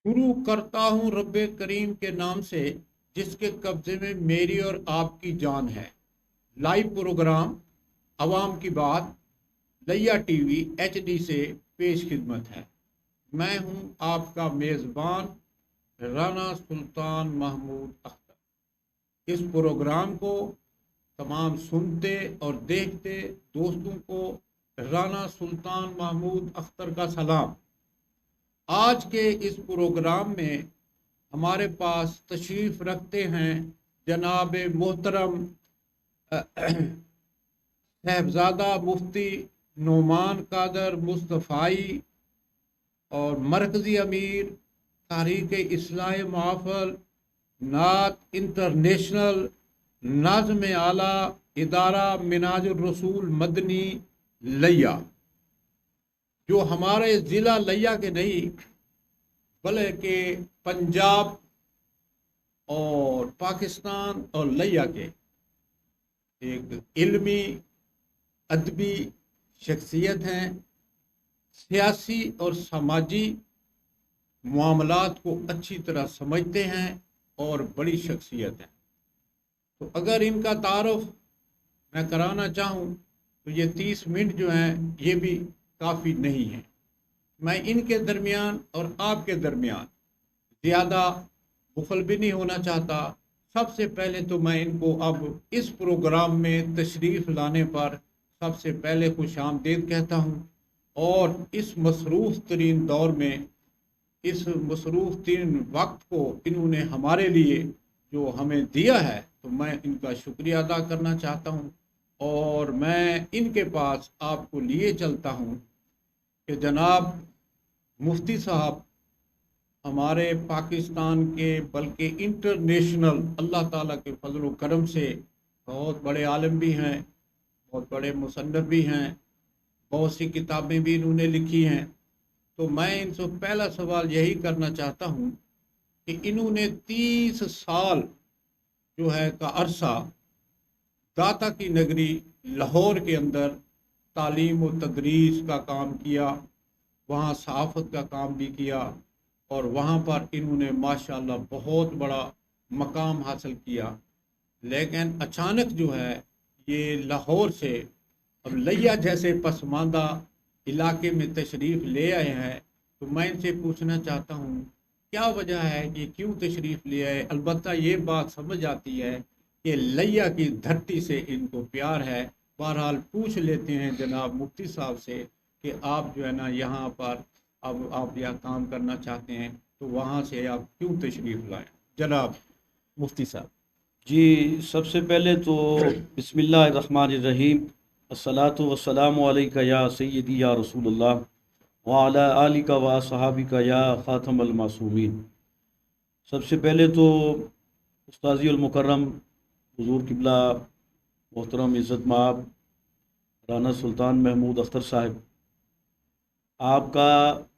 شروع کرتا ہوں رب کریم کے نام سے جس کے قبضے میں میری اور آپ کی جان ہے۔ لائیو پروگرام عوام کی بات لیا ٹی وی HD سے پیش خدمت ہے۔ میں ہوں آپ کا میزبان رانا سلطان محمود اختر۔ اس پروگرام کو تمام سنتے اور دیکھتے دوستوں کو رانا سلطان محمود اختر کا سلام۔ آج کے اس پروگرام میں ہمارے پاس تشریف رکھتے ہیں جناب محترم صاحبزادہ مفتی نعمان قادر مصطفائی اور مرکزی امیر تحریک اصلاح محافل نعت انٹرنیشنل ناظم اعلیٰ ادارہ منہاج الرسول مدنی لیا، جو ہمارے ضلع لیا کے نہیں بلکہ پنجاب اور پاکستان اور لیا کے ایک علمی ادبی شخصیت ہیں، سیاسی اور سماجی معاملات کو اچھی طرح سمجھتے ہیں اور بڑی شخصیت ہیں۔ تو اگر ان کا تعارف میں کرانا چاہوں تو یہ 30 منٹ جو ہیں یہ بھی کافی نہیں ہیں۔ میں ان کے درمیان اور آپ کے درمیان زیادہ بخل بھی نہیں ہونا چاہتا۔ سب سے پہلے تو میں ان کو اب اس پروگرام میں تشریف لانے پر سب سے پہلے خوش آمدید کہتا ہوں، اور اس مصروف ترین دور میں اس مصروف ترین وقت کو انہوں نے ہمارے لیے جو ہمیں دیا ہے تو میں ان کا شکریہ ادا کرنا چاہتا ہوں۔ اور میں ان کے پاس آپ کو لیے چلتا ہوں کہ جناب مفتی صاحب ہمارے پاکستان کے بلکہ انٹرنیشنل اللہ تعالیٰ کے فضل و کرم سے بہت بڑے عالم بھی ہیں، بہت بڑے مصنف بھی ہیں، بہت سی کتابیں بھی انہوں نے لکھی ہیں۔ تو میں ان سے پہلا سوال یہی کرنا چاہتا ہوں کہ انہوں نے 30 سال جو ہے کا عرصہ داتا کی نگری لاہور کے اندر تعلیم و تدریس کا کام کیا، وہاں صحافت کا کام بھی کیا، اور وہاں پر انہوں نے ماشاءاللہ بہت بڑا مقام حاصل کیا۔ لیکن اچانک جو ہے یہ لاہور سے اب لیا جیسے پسماندہ علاقے میں تشریف لے آئے ہیں، تو میں ان سے پوچھنا چاہتا ہوں کیا وجہ ہے کہ کیوں تشریف لے آئے؟ البتہ یہ بات سمجھ آتی ہے کہ لیا کی دھرتی سے ان کو پیار ہے۔ بہرحال پوچھ لیتے ہیں جناب مفتی صاحب سے کہ آپ جو ہے نا یہاں پر اب آپ یہاں کام کرنا چاہتے ہیں تو وہاں سے آپ کیوں تشریف لائیں جناب مفتی صاحب؟ جی، سب سے پہلے تو بسم اللہ الرحمن الرحیم، الصلاۃ والسلام علیکہ یا سیدی یا رسول اللہ وعلی آلکہ و اصحابکہ یا خاتم المعصومین۔ سب سے پہلے تو استاذی المکرم حضور قبلہ محترم عزت مآب رانا سلطان محمود اختر صاحب، آپ کا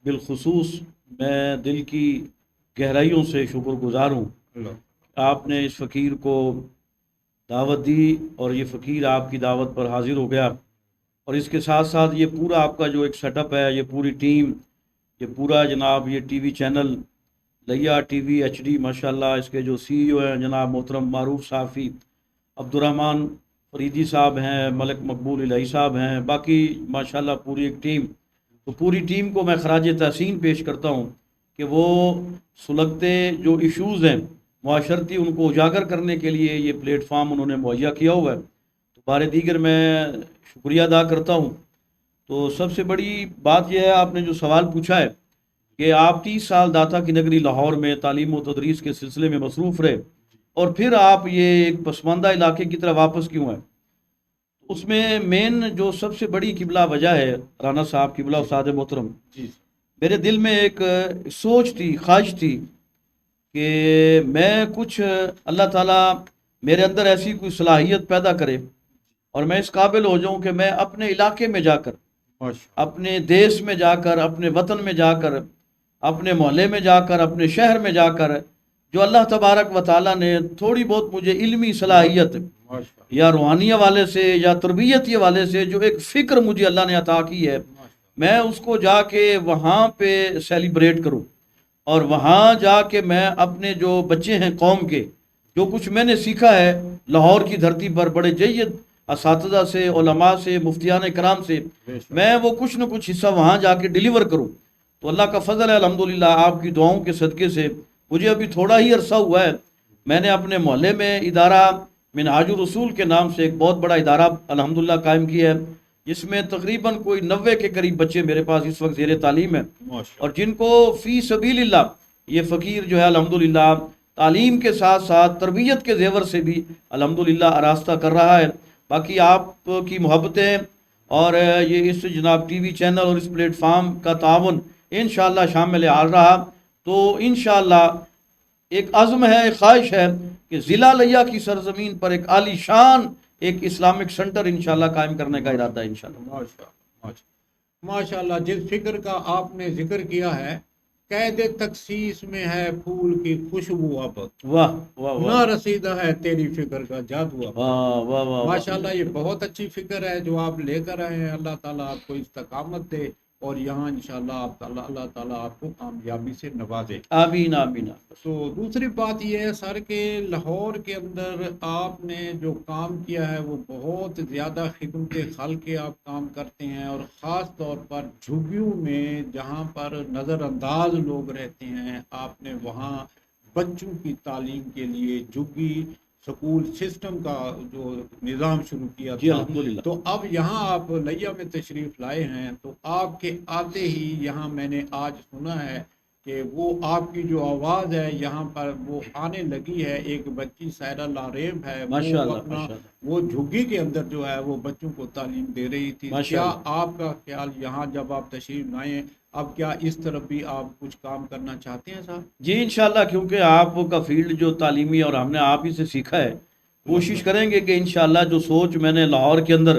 بالخصوص میں دل کی گہرائیوں سے شکر گزار ہوں۔ آپ نے اس فقیر کو دعوت دی اور یہ فقیر آپ کی دعوت پر حاضر ہو گیا، اور اس کے ساتھ ساتھ یہ پورا آپ کا جو ایک سیٹ اپ ہے، یہ پوری ٹیم، یہ پورا جناب یہ ٹی وی چینل لیا ٹی وی HD، ماشاءاللہ اس کے جو CEO ہیں جناب محترم معروف صحافی عبدالرحمن فریدی صاحب ہیں، ملک مقبول الہی صاحب ہیں، باقی ماشاءاللہ پوری ایک ٹیم۔ تو پوری ٹیم کو میں خراج تحسین پیش کرتا ہوں کہ وہ سلگتے جو ایشوز ہیں معاشرتی ان کو اجاگر کرنے کے لیے یہ پلیٹ فارم انہوں نے مہیا کیا ہوا ہے۔ تو بار دیگر میں شکریہ ادا کرتا ہوں۔ تو سب سے بڑی بات یہ ہے، آپ نے جو سوال پوچھا ہے کہ آپ 30 سال داتا کی نگری لاہور میں تعلیم و تدریس کے سلسلے میں مصروف رہے اور پھر آپ یہ ایک پسماندہ علاقے کی طرف واپس کیوں ہیں؟ اس میں مین جو سب سے بڑی قبلہ وجہ ہے رانا صاحب قبلہ استاد محترم، میرے دل میں ایک سوچ تھی، خواہش تھی کہ میں کچھ اللہ تعالیٰ میرے اندر ایسی کوئی صلاحیت پیدا کرے اور میں اس قابل ہو جاؤں کہ میں اپنے علاقے میں جا کر، اپنے دیس میں جا کر، اپنے وطن میں جا کر، اپنے محلے میں جا کر، اپنے شہر میں جا کر، جو اللہ تبارک و تعالیٰ نے تھوڑی بہت مجھے علمی صلاحیت یا روحانی حوالے سے یا تربیتی حوالے سے جو ایک فکر مجھے اللہ نے عطا کی ہے، میں اس کو جا کے وہاں پہ سیلیبریٹ کروں اور وہاں جا کے میں اپنے جو بچے ہیں قوم کے، جو کچھ میں نے سیکھا ہے لاہور کی دھرتی پر بڑے جید اساتذہ سے، علماء سے، مفتیان کرام سے، میں وہ کچھ نہ کچھ حصہ وہاں جا کے ڈیلیور کروں. تو اللہ کا فضل ہے الحمدللہ، آپ کی دعاؤں کے صدقے سے مجھے ابھی تھوڑا ہی عرصہ ہوا ہے، میں نے اپنے محلے میں ادارہ منہاج الرسول کے نام سے ایک بہت بڑا ادارہ الحمدللہ قائم کیا ہے، جس میں تقریباً کوئی 90 کے قریب بچے میرے پاس اس وقت زیر تعلیم ہیں، اور جن کو فی سبیل اللہ یہ فقیر جو ہے الحمدللہ تعلیم کے ساتھ ساتھ تربیت کے زیور سے بھی الحمدللہ آراستہ کر رہا ہے. باقی آپ کی محبتیں اور یہ اس جناب ٹی وی چینل اور اس پلیٹ فارم کا تعاون انشاءاللہ شامل حال رہا تو انشاءاللہ ایک عزم ہے، ایک خواہش ہے کہ ضلع لیا کی سرزمین پر ایک عالی شان ایک اسلامک سنٹر انشاءاللہ قائم کرنے کا ارادہ ہے انشاءاللہ. ماشاءاللہ جس فکر کا آپ نے ذکر کیا ہے، قید تخصیص میں ہے پھول کی خوشبو اب، واہ واہ نہ واہ رسیدہ ہے تیری فکر کا جادو اب. واہ واہ واہ ماشاءاللہ یہ بہت اچھی فکر ہے جو آپ لے کر آئے ہیں. اللہ تعالیٰ آپ کو استقامت دے اور یہاں انشاءاللہ اللہ تعالیٰ آپ کو کامیابی سے نوازے. آمین آمین. تو دوسری بات یہ ہے سر کہ لاہور کے اندر آپ نے جو کام کیا ہے وہ بہت زیادہ خدمت خلق کے آپ کام کرتے ہیں، اور خاص طور پر جھگیوں میں جہاں پر نظر انداز لوگ رہتے ہیں، آپ نے وہاں بچوں کی تعلیم کے لیے جھگی سکول سسٹم کا جو نظام شروع کیا جی تھا. الحمدللہ. تو اب یہاں آپ لیا میں تشریف لائے ہیں، تو آپ کے آتے ہی یہاں میں نے آج سنا ہے کہ وہ آپ کی جو آواز ہے یہاں پر وہ آنے لگی ہے. ایک بچی سائرہ لاریب ہے، ماشاءاللہ وہ اپنا ماشاءاللہ وہ جھگی کے اندر جو ہے وہ بچوں کو تعلیم دے رہی تھی. کیا ماشاءاللہ. آپ کا خیال یہاں جب آپ تشریف لائیں اب کیا اس طرف بھی آپ کچھ کام کرنا چاہتے ہیں صاحب؟ جی انشاءاللہ، کیونکہ آپ کا فیلڈ جو تعلیمی اور ہم نے آپ ہی سے سیکھا ہے، کوشش کریں گے کہ انشاءاللہ جو سوچ میں نے لاہور کے اندر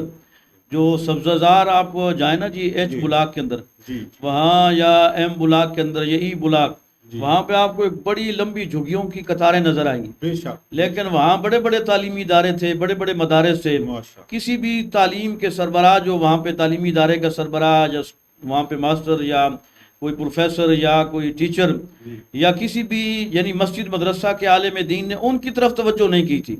جو سبزہ زار آپ جائیں نا جی ایچ بلاک کے اندر جی وہاں، یا ایم بلاک کے اندر یا ای بلاک، وہاں پہ آپ کو ایک بڑی لمبی جھگیوں کی قطاریں نظر آئیں گی. بے شک. لیکن وہاں بڑے بڑے تعلیمی ادارے تھے، بڑے بڑے مدارس تھے. ماشاء کسی بھی تعلیم کے سربراہ جو وہاں پہ تعلیمی ادارے کا سربراہ یا وہاں پہ ماسٹر یا کوئی پروفیسر یا کوئی ٹیچر یا کسی بھی یعنی مسجد مدرسہ کے عالم دین نے ان کی طرف توجہ نہیں کی تھی.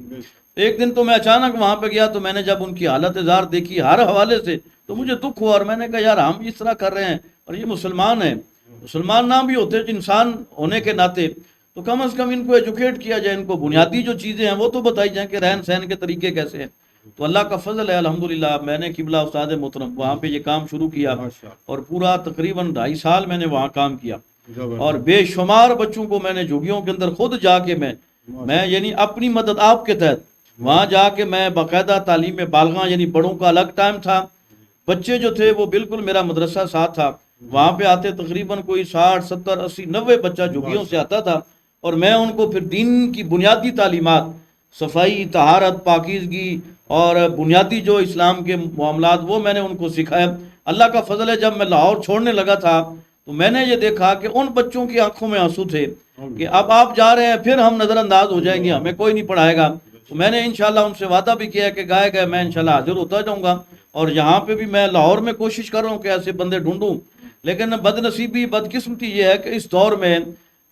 ایک دن تو میں اچانک وہاں پہ گیا تو میں نے جب ان کی حالت زار دیکھی ہر حوالے سے تو مجھے دکھ ہوا، اور میں نے کہا یار ہم اس طرح کر رہے ہیں اور یہ مسلمان ہیں، مسلمان نہ بھی ہوتے انسان ہونے کے ناطے تو کم از کم ان کو ایجوکیٹ کیا جائے، ان کو بنیادی جو چیزیں ہیں وہ تو بتائی جائیں کہ رہن سہن کے طریقے کیسے ہیں. تو اللہ کا فضل ہے الحمدللہ، میں نے قبلہ استاد محترم وہاں پہ یہ کام شروع کیا اور پورا تقریباً 2.5 سال میں نے وہاں کام کیا، اور بے شمار بچوں کو میں نے جھگیوں کے اندر خود جا کے میں یعنی اپنی مدد آپ کے تحت وہاں جا کے میں باقاعدہ تعلیم بالغاں یعنی بڑوں کا الگ ٹائم تھا، بچے جو تھے وہ بالکل میرا مدرسہ ساتھ تھا، وہاں پہ آتے تقریباً کوئی 60 70 80 90 بچہ جھگیوں سے آتا تھا، اور میں ان کو پھر دین کی بنیادی تعلیمات، صفائی، طہارت، پاکیزگی اور بنیادی جو اسلام کے معاملات وہ میں نے ان کو سکھایا. اللہ کا فضل ہے جب میں لاہور چھوڑنے لگا تھا تو میں نے یہ دیکھا کہ ان بچوں کی آنکھوں میں آنسو تھے کہ اب آپ جا رہے ہیں پھر ہم نظر انداز ہو جائیں گے، ہمیں کوئی نہیں پڑھائے گا. تو میں نے انشاءاللہ ان سے وعدہ بھی کیا کہ گائے گئے میں انشاءاللہ حاضر ہوتا جاؤں گا، اور یہاں پہ بھی میں لاہور میں کوشش کر رہا ہوں کہ ایسے بندے ڈھونڈوں. لیکن بد نصیبی بدقسمتی یہ ہے کہ اس دور میں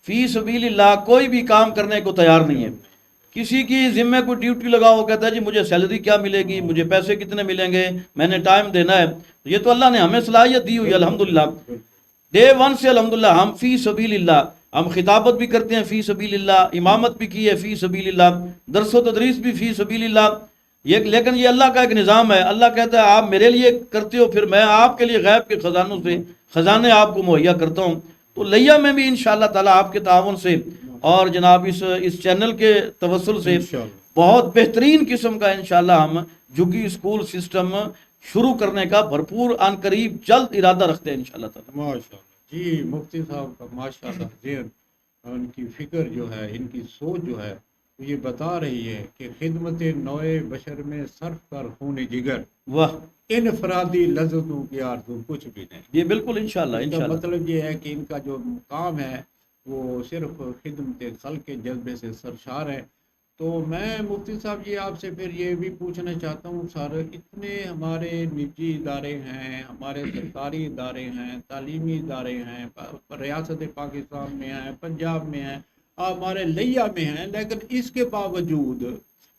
فی سبیل اللہ کوئی بھی کام کرنے کو تیار نہیں ہے. کسی کی ذمہ کوئی ڈیوٹی لگاؤ، کہتا ہے جی مجھے سیلری کیا ملے گی، مجھے پیسے کتنے ملیں گے، میں نے ٹائم دینا ہے. یہ تو اللہ نے ہمیں صلاحیت دی ہوئی الحمدللہ، ڈے ون سے الحمدللہ ہم فی سبیل اللہ، ہم خطابت بھی کرتے ہیں فی سبیل اللہ، امامت بھی کی ہے فی سبیل اللہ، درس و تدریس بھی فی سبیل اللہ. لیکن یہ اللہ کا ایک نظام ہے. اللہ کہتا ہے آپ میرے لیے کرتے ہو، پھر میں آپ کے لیے غیب کے خزانوں سے خزانے آپ کو مہیا کرتا ہوں. تو لیا میں بھی انشاءاللہ تعالی آپ کے تعاون سے اور جناب اس چینل کے توسل سے بہت بہترین قسم کا انشاءاللہ ہم جھگی اسکول سسٹم شروع کرنے کا بھرپور آن قریب جلد ارادہ رکھتے ہیں انشاءاللہ تعالی. ماشاءاللہ. جی مفتی صاحب کا ماشاءاللہ ذہن، ان کی فکر جو ہے، ان کی سوچ جو ہے یہ بتا رہی ہے کہ خدمت نوع بشر میں صرف کر خون جگر، واہ انفرادی لذتوں کی آرزو کچھ بھی نہیں. یہ بالکل انشاءاللہ اس کا انشاءاللہ مطلب یہ ہے کہ ان کا جو مقام ہے وہ صرف خدمت خلق کے جذبے سے سرشار ہے. تو میں مفتی صاحب یہ آپ سے پھر یہ بھی پوچھنا چاہتا ہوں سر، اتنے ہمارے نجی ادارے ہیں، ہمارے سرکاری ادارے ہیں، تعلیمی ادارے ہیں، ریاست پاکستان میں ہیں، پنجاب میں ہیں، ہمارے لیا میں ہیں، لیکن اس کے باوجود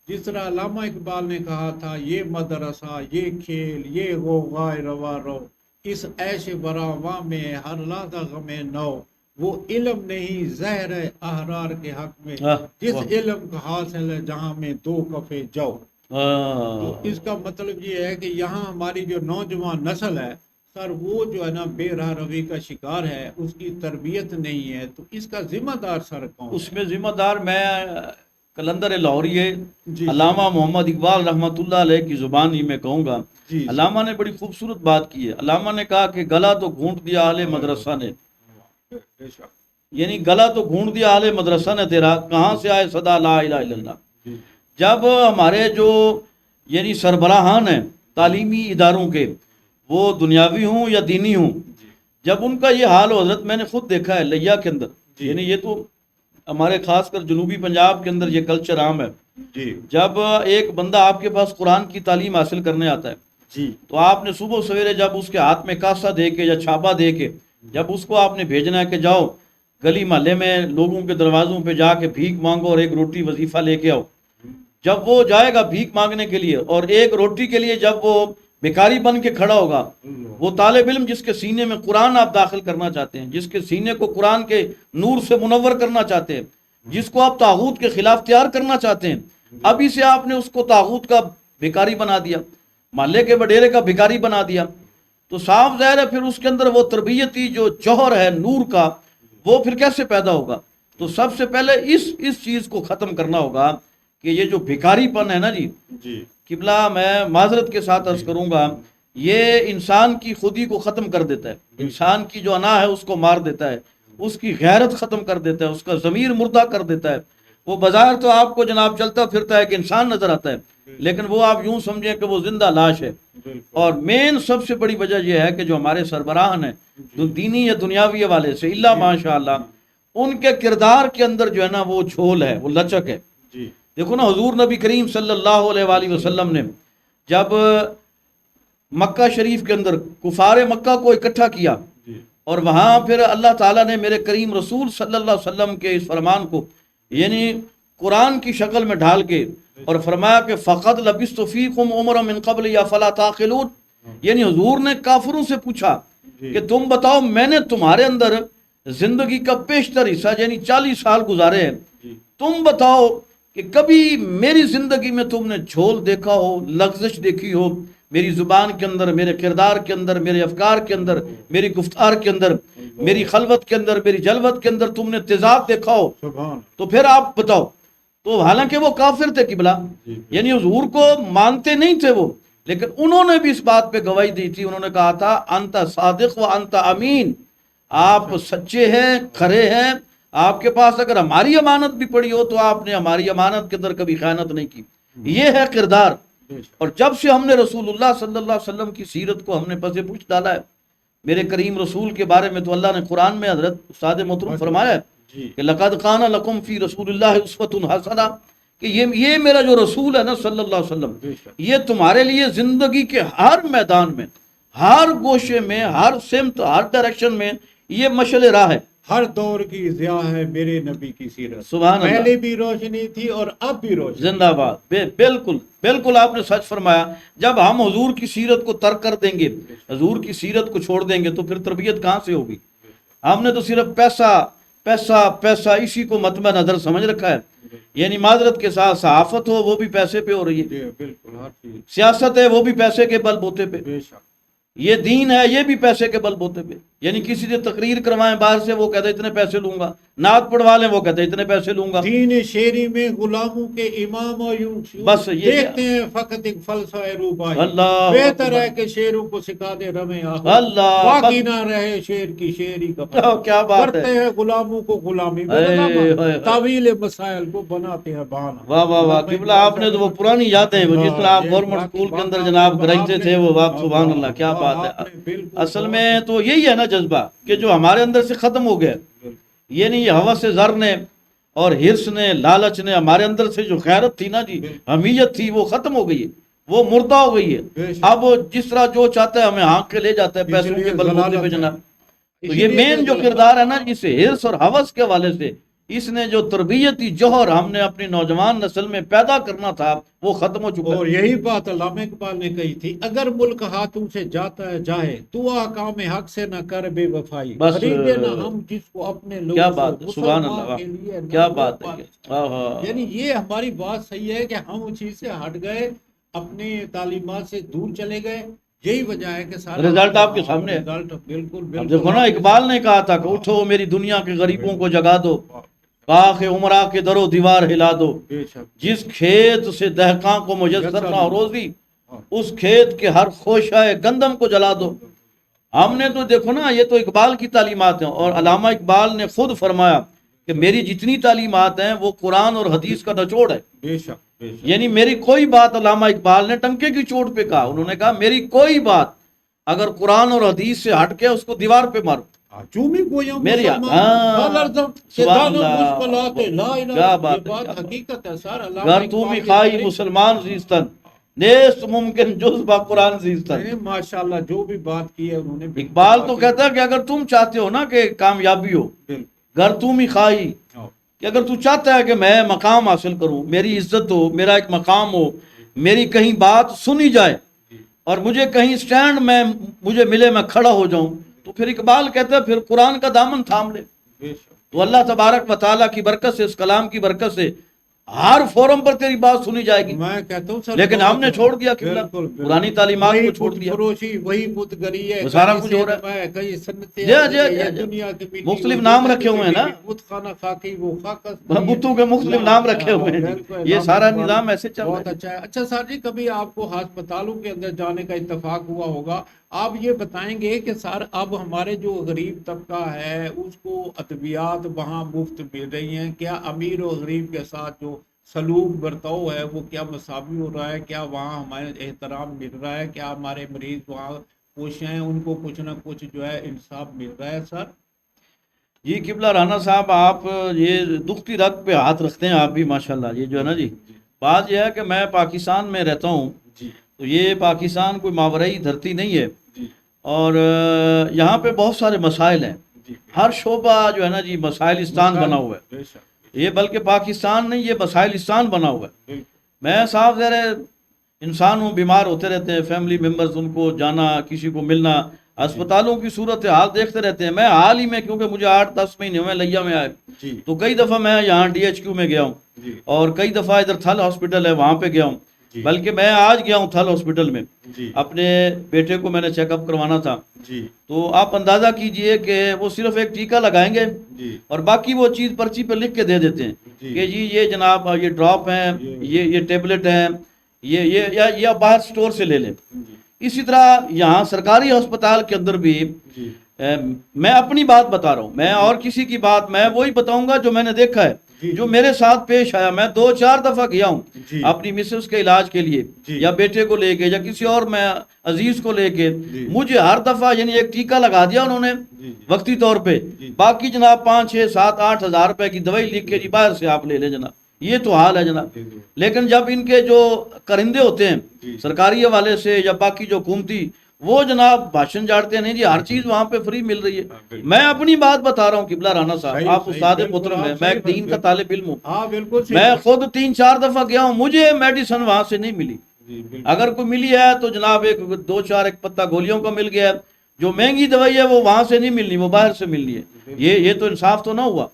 جس طرح علامہ اقبال نے کہا تھا، یہ مدرسہ، یہ کھیل، یہ غوغائے روا رو، اس عیش براواں میں ہر لحظہ غم نو، وہ علم نہیں زہر ہے احرار کے حق میں، جس علم کا حاصل ہے جہاں میں دو کفے جاؤ۔ تو اس کا مطلب یہ ہے کہ یہاں ہماری جو نوجوان نسل ہے سر، وہ جو ہے نا بے راہ روی کا شکار ہے، اس کی تربیت نہیں ہے، تو اس کا ذمہ دار سر کون؟ اس میں ذمہ دار میں قلندر لاہوری جی علامہ محمد اقبال رحمۃ اللہ علیہ کی زبان ہی میں کہوں گا۔ جی علامہ نے بڑی خوبصورت بات کی ہے۔ علامہ نے کہا کہ گلا تو گھونٹ دیا اہل مدرسہ نے، بے شک، یعنی گلا تو گھونٹ دیا اہل مدرسہ نے تیرا، کہاں سے آئے صدا لا الہ الا اللہ۔ جی جب ہمارے جو یعنی سربراہان ہیں تعلیمی اداروں کے، وہ دنیاوی ہوں یا دینی ہوں، جب ان کا یہ حال ہو، حضرت میں نے خود دیکھا ہے لیا کے اندر، جی یعنی یہ تو ہمارے خاص کر جنوبی پنجاب کے اندر یہ کلچر عام ہے، جی جب ایک بندہ آپ کے پاس قرآن کی تعلیم حاصل کرنے آتا ہے جی تو آپ نے صبح سویرے جب اس کے ہاتھ میں کاسا دے کے یا چھاپا دے کے جب اس کو آپ نے بھیجنا ہے کہ جاؤ گلی محلے میں لوگوں کے دروازوں پہ جا کے بھیک مانگو اور ایک روٹی وظیفہ لے کے آؤ، جب وہ جائے گا بھیک مانگنے کے لیے اور ایک روٹی کے لیے جب وہ بھکاری بن کے کھڑا ہوگا، وہ طالب علم جس کے سینے میں قرآن آپ داخل کرنا چاہتے ہیں، جس کے سینے کو قرآن کے نور سے منور کرنا چاہتے ہیں، جس کو آپ طاغوت کے خلاف تیار کرنا چاہتے ہیں، ابھی سے آپ نے اس کو طاغوت کا بھکاری بنا دیا، محلے کے وڈیرے کا بھکاری بنا دیا، تو صاف ظاہر ہے پھر اس کے اندر وہ تربیتی جو جوہر ہے نور کا، وہ پھر کیسے پیدا ہوگا؟ تو سب سے پہلے اس چیز کو ختم کرنا ہوگا کہ یہ جو بھکاری پن ہے نا جی، جی قبلہ میں معذرت کے ساتھ عرض کروں گا، یہ انسان کی خودی کو ختم کر دیتا ہے، انسان کی جو انا ہے اس کو مار دیتا ہے، اس کی غیرت ختم کر دیتا ہے، اس کا ضمیر مردہ کر دیتا ہے۔ وہ بظاہر تو آپ کو جناب چلتا پھرتا ہے کہ انسان نظر آتا ہے، لیکن وہ آپ یوں سمجھیں کہ وہ زندہ لاش ہے۔ اور مین سب سے بڑی وجہ یہ ہے کہ جو ہمارے سربراہان ہیں جو دینی یا دنیاوی حوالے سے اللہ ماشاء اللہ، ان کے کردار کے اندر جو ہے نا وہ جھول ہے، وہ لچک ہے۔ جی دیکھو نا حضور نبی کریم صلی اللہ علیہ وآلہ وسلم نے جب مکہ شریف کے اندر کفار مکہ کو اکٹھا کیا جی اور وہاں پھر اللہ تعالیٰ نے میرے کریم رسول صلی اللہ علیہ وسلم کے اس فرمان کو یعنی قرآن کی شکل میں ڈھال کے اور فرمایا کہ فقط لبثت فیکم عمرا من قبل یا فلا تعقلون، یعنی حضور نے کافروں سے پوچھا کہ تم بتاؤ میں نے تمہارے اندر زندگی کا بیشتر حصہ یعنی 40 سال گزارے ہیں، تم بتاؤ کہ کبھی میری زندگی میں تم نے جھول دیکھا ہو، لغزش دیکھی ہو، میری زبان کے اندر، میرے کردار کے اندر، میرے افکار کے اندر، میری گفتار کے اندر، میری خلوت کے اندر، میری جلوت کے اندر تم نے تیزاب دیکھا ہو؟ سبحان، تو پھر آپ بتاؤ۔ تو حالانکہ وہ کافر تھے قبلہ، یعنی حضور کو مانتے نہیں تھے وہ، لیکن انہوں نے بھی اس بات پہ گواہی دی تھی، انہوں نے کہا تھا انت صادق و انت امین، آپ سچے ہیں، کھرے ہیں، آپ کے پاس اگر ہماری امانت بھی پڑی ہو تو آپ نے ہماری امانت کے اندر کبھی خیانت نہیں کی۔ یہ ہے کردار۔ اور جب سے ہم نے رسول اللہ صلی اللہ علیہ وسلم کی سیرت کو ہم نے پس پوچھ ڈالا ہے، میرے کریم رسول کے بارے میں تو اللہ نے قرآن میں حضرت استاد محترم فرمایا ہے کہ لقد کان لکم فی رسول اللہ اسوۃ حسنہ، کہ یہ میرا جو رسول ہے نا صلی اللہ علیہ وسلم، یہ تمہارے لیے زندگی کے ہر میدان میں، ہر گوشے میں، ہر سمت، ہر ڈائریکشن میں یہ مشعل راہ ہے۔ ہر دور کی ضیاء ہے میرے نبی کی سیرت، سبحان اللہ، پہلے بھی روشنی تھی اور اب بھی روشنی۔ زندہ باد، بالکل بالکل آپ نے سچ فرمایا۔ جب ہم حضور کی سیرت کو ترک کر دیں گے، حضور کی سیرت کو چھوڑ دیں گے تو پھر تربیت کہاں سے ہوگی؟ ہم نے تو صرف پیسہ پیسہ پیسہ اسی کو مطمع نظر سمجھ رکھا ہے، یعنی معذرت کے ساتھ صحافت ہو وہ بھی پیسے پہ ہو رہی ہے، بالکل ہر چیز، سیاست ہے وہ بھی پیسے کے بل بوتے پہ، بے شک، یہ دین ہے یہ بھی پیسے کے بل بوتے پہ، یعنی کسی سے تقریر کروائیں باہر سے، وہ کہتے اتنے پیسے لوں گا، نعت پڑھوا لیں وہ کہتے اتنے پیسے لوں گا۔ دین شیری میں غلاموں کے امام اور یوں بس یہ دیکھتے ہیں فقط ایک فلسفہ روبائی، اللہ بہتر ہے کہ شیروں کو سکھا دے رمے آخر، اللہ باقی نہ رہے شیر کی شیری کا پتہ۔ کیا بات ہے، کرتے ہیں غلاموں کو غلامی، طویل مسائل کو بناتے ہیں بہانا۔ واہ واہ واہ قبلہ، آپ نے تو وہ پرانی یادیں، وہ جس طرح آپ گورنمنٹ اسکول کے اندر جناب گرجتے تھے، وہ آپ سبحان اللہ کیا بات ہے۔ اصل میں تو یہی ہے نا جذبہ کہ جو ہمارے اندر سے ختم ہو گیا، یہ نہیں یہ ہوس زر نے اور ہرس نے، لالچ نے، ہمارے اندر سے جو غیرت تھی نا جی، حمیت تھی، وہ ختم ہو گئی ہے، وہ مردہ ہو گئی ہے۔ اب وہ جس طرح جو چاہتا ہے ہمیں ہانک کے لے جاتا ہے پیسوں کے بلبوتے پہ جناب۔ تو یہ مین جو کردار ہے نا جس ہرس اور ہوس کے حوالے سے اس نے جو تربیتی جوہر ہم نے اپنی نوجوان نسل میں پیدا کرنا تھا وہ ختم ہو چکا ہے۔ اور یہی بات علامہ اقبال نے کہی تھی، اگر ملک ہاتھوں سے جاتا ہے جائے تو حکام حق سے نہ کر بے وفائی، بس خریدے نہ ہم جس کو اپنے لوگوں کیا سے، بات ہے، سبحان مسلمان اللہ، کے لیے نہ کیا وہ بات ہے، پاکستان۔ یعنی یہ ہماری بات صحیح ہے کہ ہم اس چیز سے ہٹ گئے، اپنی تعلیمات سے دور چلے گئے۔ یہی وجہ ہے کہ سارا رزلٹ آپ کے سامنے ہے۔ رزلٹ بالکل اب بالکل دیکھو نا، اقبال نے کہا تھا کہ اٹھو میری دنیا کے غریبوں کو جگا دو، کاخ عمرہ کے در و دیوار ہلا دو، بے شک جس کھیت سے دہقاں کو میسر نہ ہو روزی، اس کھیت کے ہر خوشہ گندم کو جلا دو۔ ہم نے تو دیکھو نا، یہ تو اقبال کی تعلیمات ہیں، اور علامہ اقبال نے خود فرمایا کہ میری جتنی تعلیمات ہیں وہ قرآن اور حدیث کا نچوڑ ہے۔ بے شک بے شک۔ یعنی میری کوئی بات، علامہ اقبال نے ٹنکے کی چوٹ پہ کہا، انہوں نے کہا میری کوئی بات اگر قرآن اور حدیث سے ہٹ کے اس کو دیوار پہ مارو۔ چومی گویاں میری سبحان اللہ، کیا بات ہے، حقیقت ہے سر۔ گر تو بھی خائی مسلمان زیستن، نیست ممکن جز با قرآن زیستن۔ ماشاءاللہ جو بھی بات کی ہے انہوں نے، اقبال تو کہتا ہے کہ اگر تم چاہتے ہو نا کہ کامیابی ہو، گر تو بھی خائی، کہ اگر تو چاہتا ہے کہ میں مقام حاصل کروں، میری عزت ہو، میرا ایک مقام ہو، میری کہیں بات سنی جائے اور مجھے کہیں سٹینڈ میں مجھے ملے، میں کھڑا ہو جاؤں، تو پھر اقبال کہتا ہے پھر قرآن کا دامن تھام لے۔ تو اللہ تبارک و تعالیٰ کی برکت سے، اس کلام کی برکت سے ہر فورم پر تیری بات سنی جائے گی۔ میں کہتا ہوں سر، لیکن ہم نے چھوڑ دیا قبلہ، پرانی تعلیمات کو چھوڑ دیا، فروشی، وہی بت گری ہے، وہ سارا کچھ ہو رہا ہے، کئی سنتیں دنیا کے مختلف نام رکھے ہوئے ہیں نا، بت خانہ خاکی، وہ خاکس، بتوں کے مختلف نام رکھے ہوئے ہیں، یہ سارا نظام ایسے چل رہا بہت ہے۔ اچھا ہے۔ اچھا سر جی، کبھی آپ کو ہسپتالوں کے اندر جانے کا اتفاق ہوا ہوگا، آپ یہ بتائیں گے کہ سر اب ہمارے جو غریب طبقہ ہے اس کو ادویات وہاں مفت مل رہی ہیں، کیا امیر و غریب کے ساتھ جو سلوک برتاؤ ہے وہ کیا مساوی ہو رہا ہے؟ کیا وہاں ہمارے احترام مل رہا ہے؟ کیا ہمارے مریض وہاں خوش ہیں، ان کو کچھ نہ کچھ جو ہے انصاف مل رہا ہے سر؟ جی قبلہ رانا صاحب، آپ یہ دکھتی رگ پہ ہاتھ رکھتے ہیں آپ بھی ماشاءاللہ۔ یہ جو ہے نا جی، بات یہ ہے کہ میں پاکستان میں رہتا ہوں، تو یہ پاکستان کوئی ماورائی دھرتی نہیں ہے، اور یہاں پہ بہت سارے مسائل ہیں، ہر شعبہ جو ہے نا جی مسائلستان بنا ہوا ہے، یہ بلکہ پاکستان نہیں، یہ مسائلستان بنا ہوا ہے۔ میں صاحب ذرا انسان ہوں، بیمار ہوتے رہتے ہیں، فیملی ممبرز ان کو جانا، کسی کو ملنا، اسپتالوں کی صورت حال دیکھتے رہتے ہیں۔ میں حال ہی میں، کیونکہ مجھے 8-10 مہینے ہوئے لیا میں آئے، تو کئی دفعہ میں یہاں DHQ میں گیا ہوں، اور کئی دفعہ ادھر تھل ہاسپٹل ہے وہاں پہ گیا ہوں، بلکہ میں آج گیا ہوں تھل ہاسپٹل میں، اپنے بیٹے کو میں نے چیک اپ کروانا تھا۔ تو آپ اندازہ کیجئے کہ وہ صرف ایک ٹیکہ لگائیں گے اور باقی وہ چیز پرچی پہ لکھ کے دے دیتے ہیں کہ جی یہ جناب یہ ڈراپ ہیں، یہ ٹیبلٹ ہیں، یہ باہر سٹور سے لے لیں۔ اسی طرح یہاں سرکاری ہسپتال کے اندر بھی میں اپنی بات بتا رہا ہوں، میں اور کسی کی بات، میں وہی بتاؤں گا جو میں نے دیکھا ہے، جو میرے ساتھ پیش آیا۔ میں 2-4 دفعہ گیا ہوں اپنی مسز کے علاج کے لیے، یا بیٹے کو لے کے، یا کسی اور میں عزیز کو لے کے، مجھے ہر دفعہ یعنی ایک ٹیکہ لگا دیا انہوں نے وقتی طور پہ، باقی جناب 5-6-7-8 ہزار روپے کی دوائی لکھ کے جی باہر سے آپ لے لیں جناب۔ یہ تو حال ہے جناب۔ لیکن جب ان کے جو کرندے ہوتے ہیں سرکاری حوالے سے یا باقی جو حکومتی، وہ جناب بھاشن جاڑتے ہیں، نہیں جی ہر چیز وہاں پہ فری مل رہی ہے۔ میں اپنی بات بتا رہا ہوں قبلہ رانا صاحب، آپ استاد محترم ہیں، میں ایک دین کا طالب علم ہوں، میں خود 3-4 دفعہ گیا ہوں، مجھے میڈیسن وہاں سے نہیں ملی۔ اگر کوئی ملی ہے تو جناب 2-4 ایک پتہ گولیوں کا مل گیا، جو مہنگی دوائی ہے وہ وہاں سے نہیں ملنی، وہ باہر سے ملنی ہے۔ یہ تو انصاف تو نہ ہوا۔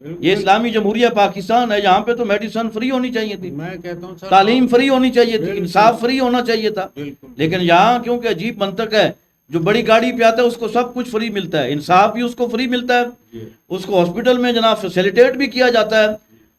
یہ اسلامی جمہوریہ پاکستان ہے، یہاں پہ تو میڈیسن فری ہونی چاہیے تھی، میں کہتا ہوں تعلیم فری ہونی چاہیے تھی، انصاف فری ہونا چاہیے تھا۔ لیکن یہاں کیونکہ عجیب منطق ہے، جو بڑی گاڑی پہ آتا ہے اس کو سب کچھ فری ملتا ہے، انصاف بھی اس کو فری ملتا ہے، اس کو ہاسپٹل میں جناب فیسیلیٹیٹ بھی کیا جاتا ہے،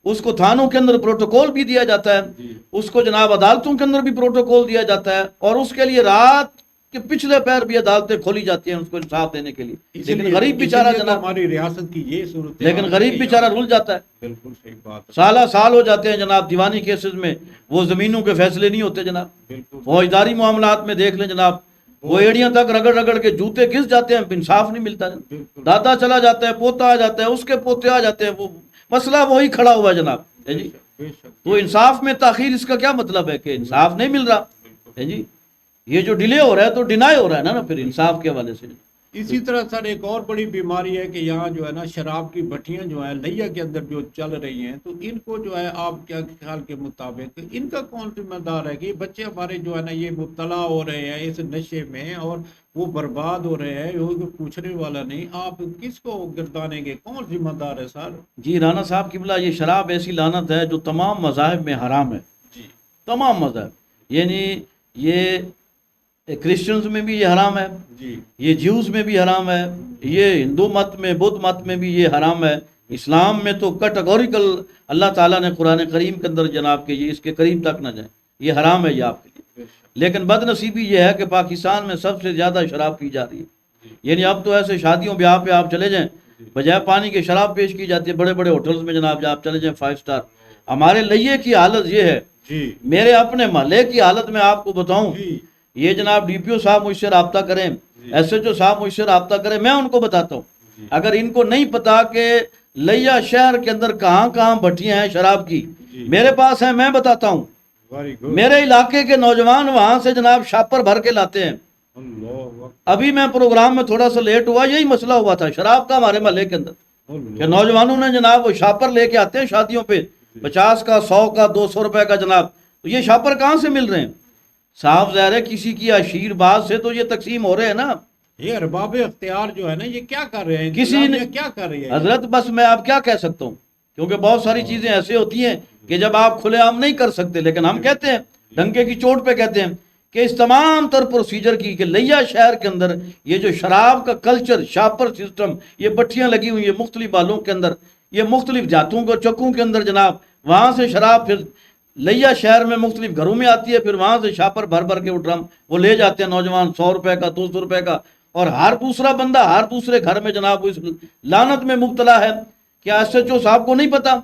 اس کو تھانوں کے اندر پروٹوکول بھی دیا جاتا ہے، اس کو جناب عدالتوں کے اندر بھی پروٹوکول دیا جاتا ہے، اور اس کے لیے رات کہ پچھلے پیر بھی عدالتیں کھولی جاتی ہیں اس کو انصاف دینے کے لیے۔ لیکن غریب بیچارہ جناب، ہماری ریاست کی یہ صورت، لیکن غریب بیچارہ رول جاتا ہے۔ بالکل صحیح بات، سال ہو جاتے ہیں جناب دیوانی کیسز میں، وہ زمینوں کے فیصلے نہیں ہوتے جناب۔ فوجداری معاملات میں دیکھ لیں جناب، وہ ایڑیاں تک رگڑ رگڑ کے جوتے گھس جاتے ہیں، انصاف نہیں ملتا، بالکل دادا چلا جاتا ہے، پوتا آ جاتا ہے، اس کے پوتے آ جاتے ہیں، وہ مسئلہ وہی کھڑا ہوا ہے جناب، ہے جی۔ بے شک تو انصاف میں تاخیر اس کا کیا مطلب ہے کہ انصاف نہیں مل رہا ہے جی، یہ جو ڈیلے ہو رہا ہے تو ڈینائی ہو رہا ہے نا پھر انصاف کے حوالے سے۔ اسی طرح سر ایک اور بڑی بیماری ہے کہ یہاں جو ہے نا شراب کی بھٹیاں جو ہیں لیا کے اندر جو چل رہی ہیں، تو ان کو جو ہے آپ کیا خیال کے مطابق ان کا کون ذمہ دار ہے کہ یہ بچے ہمارے جو ہے نا یہ مبتلا ہو رہے ہیں اس نشے میں اور وہ برباد ہو رہے ہیں، وہ پوچھنے والا نہیں، آپ کس کو گردانیں گے، کون ذمہ دار ہے سر؟ جی رانا صاحب قبلہ، یہ شراب ایسی لعنت ہے جو تمام مذاہب میں حرام ہے، جی تمام مذہب، یعنی یہ کرسچنز میں بھی یہ حرام ہے، جی یہ جیوز میں بھی حرام ہے، یہ ہندو مت میں، بدھ مت میں بھی یہ حرام ہے، اسلام میں تو کیٹیگوریکل اللہ تعالیٰ نے قرآن کریم کے اندر جناب کہ یہ اس کے قریب تک نہ جائیں، یہ حرام ہے یہ آپ کے لیے۔ بے شک لیکن بد نصیبی یہ ہے کہ پاکستان میں سب سے زیادہ شراب پی جا رہی ہے، یعنی اب تو ایسے شادیوں بیاہ پہ آپ چلے جائیں، بجائے پانی کے شراب پیش کی جاتی ہے، بڑے بڑے ہوٹلز میں جناب آپ چلے جائیں 5 اسٹار۔ ہمارے لیے کی حالت یہ ہے، جی میرے اپنے محلے کی حالت میں آپ کو بتاؤں، جی یہ جناب ڈی پی او صاحب مجھ سے رابطہ کریں، ایس ایچ او صاحب مجھ سے رابطہ کریں، میں ان کو بتاتا ہوں۔ اگر ان کو نہیں پتا کہ لیا شہر کے اندر کہاں کہاں بھٹیاں ہیں شراب کی، میرے پاس ہیں، میں بتاتا ہوں۔ ویری گڈ، میرے علاقے کے نوجوان وہاں سے جناب شاپر بھر کے لاتے ہیں۔ اللہ اکبر، ابھی میں پروگرام میں تھوڑا سا لیٹ ہوا، یہی مسئلہ ہوا تھا شراب کا ہمارے محلے کے اندر، کہ نوجوانوں نے جناب وہ شاپر لے کے آتے ہیں شادیوں پہ، 50 کا، 100 کا، 200 روپے کا جناب، تو یہ شاپر کہاں سے مل رہے ہیں صاحب؟ ظاہر ہے کسی کی عشیر باز سے تو یہ تقسیم ہو رہے ہیں نا۔ یہ ارباب اختیار جو ہے نا یہ کیا کر رہے ہیں، کسی نے انتظامیہ کیا کر رہی ہے؟ حضرت بس میں آپ کیا کہہ سکتا ہوں، کیونکہ بہت ساری چیزیں ایسے ہوتی ہیں کہ جب آپ کھلے عام نہیں کر سکتے، لیکن ہم کہتے ہیں ڈنکے کی چوٹ پہ کہتے ہیں کہ اس تمام تر پروسیجر کی کہ لیا شہر کے اندر یہ جو شراب کا کلچر، شاپر سسٹم، یہ بٹھیاں لگی ہوئی ہیں مختلف بالوں کے اندر، یہ مختلف جاتوں کو چکوں کے اندر جناب، وہاں سے شراب پھر لیا شہر میں مختلف گھروں میں آتی ہے، پھر وہاں سے شاپر بھر بھر کے وہ ڈرم وہ لے جاتے ہیں نوجوان، 100 روپے کا، 200 روپے کا، اور ہر دوسرا بندہ ہر دوسرے گھر میں جناب اس لعنت میں مبتلا ہے۔ کیا ایس ایچ او صاحب کو نہیں پتا؟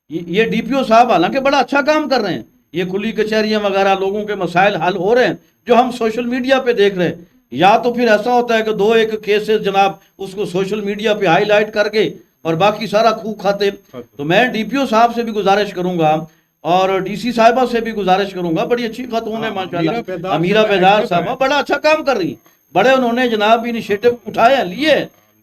یہ ڈی پی او صاحب حالانکہ بڑا اچھا کام کر رہے ہیں، یہ کھلی کچہریاں وغیرہ، لوگوں کے مسائل حل ہو رہے ہیں جو ہم سوشل میڈیا پہ دیکھ رہے ہیں، یا تو پھر ایسا ہوتا ہے کہ 2-1 کیسز جناب اس کو سوشل میڈیا پہ ہائی لائٹ کر کے اور باقی سارا کھو کھاتے۔ تو میں ڈی پی او صاحب سے بھی گزارش کروں گا اور ڈی سی صاحبہ سے بھی گزارش کروں گا، بڑی اچھی خاتون ہے ماشاءاللہ، امیرہ بیدار صاحبہ بڑا اچھا کام کر رہی ہیں، بڑے انہوں نے جناب انیشیٹو اٹھایا ہیں، لیے،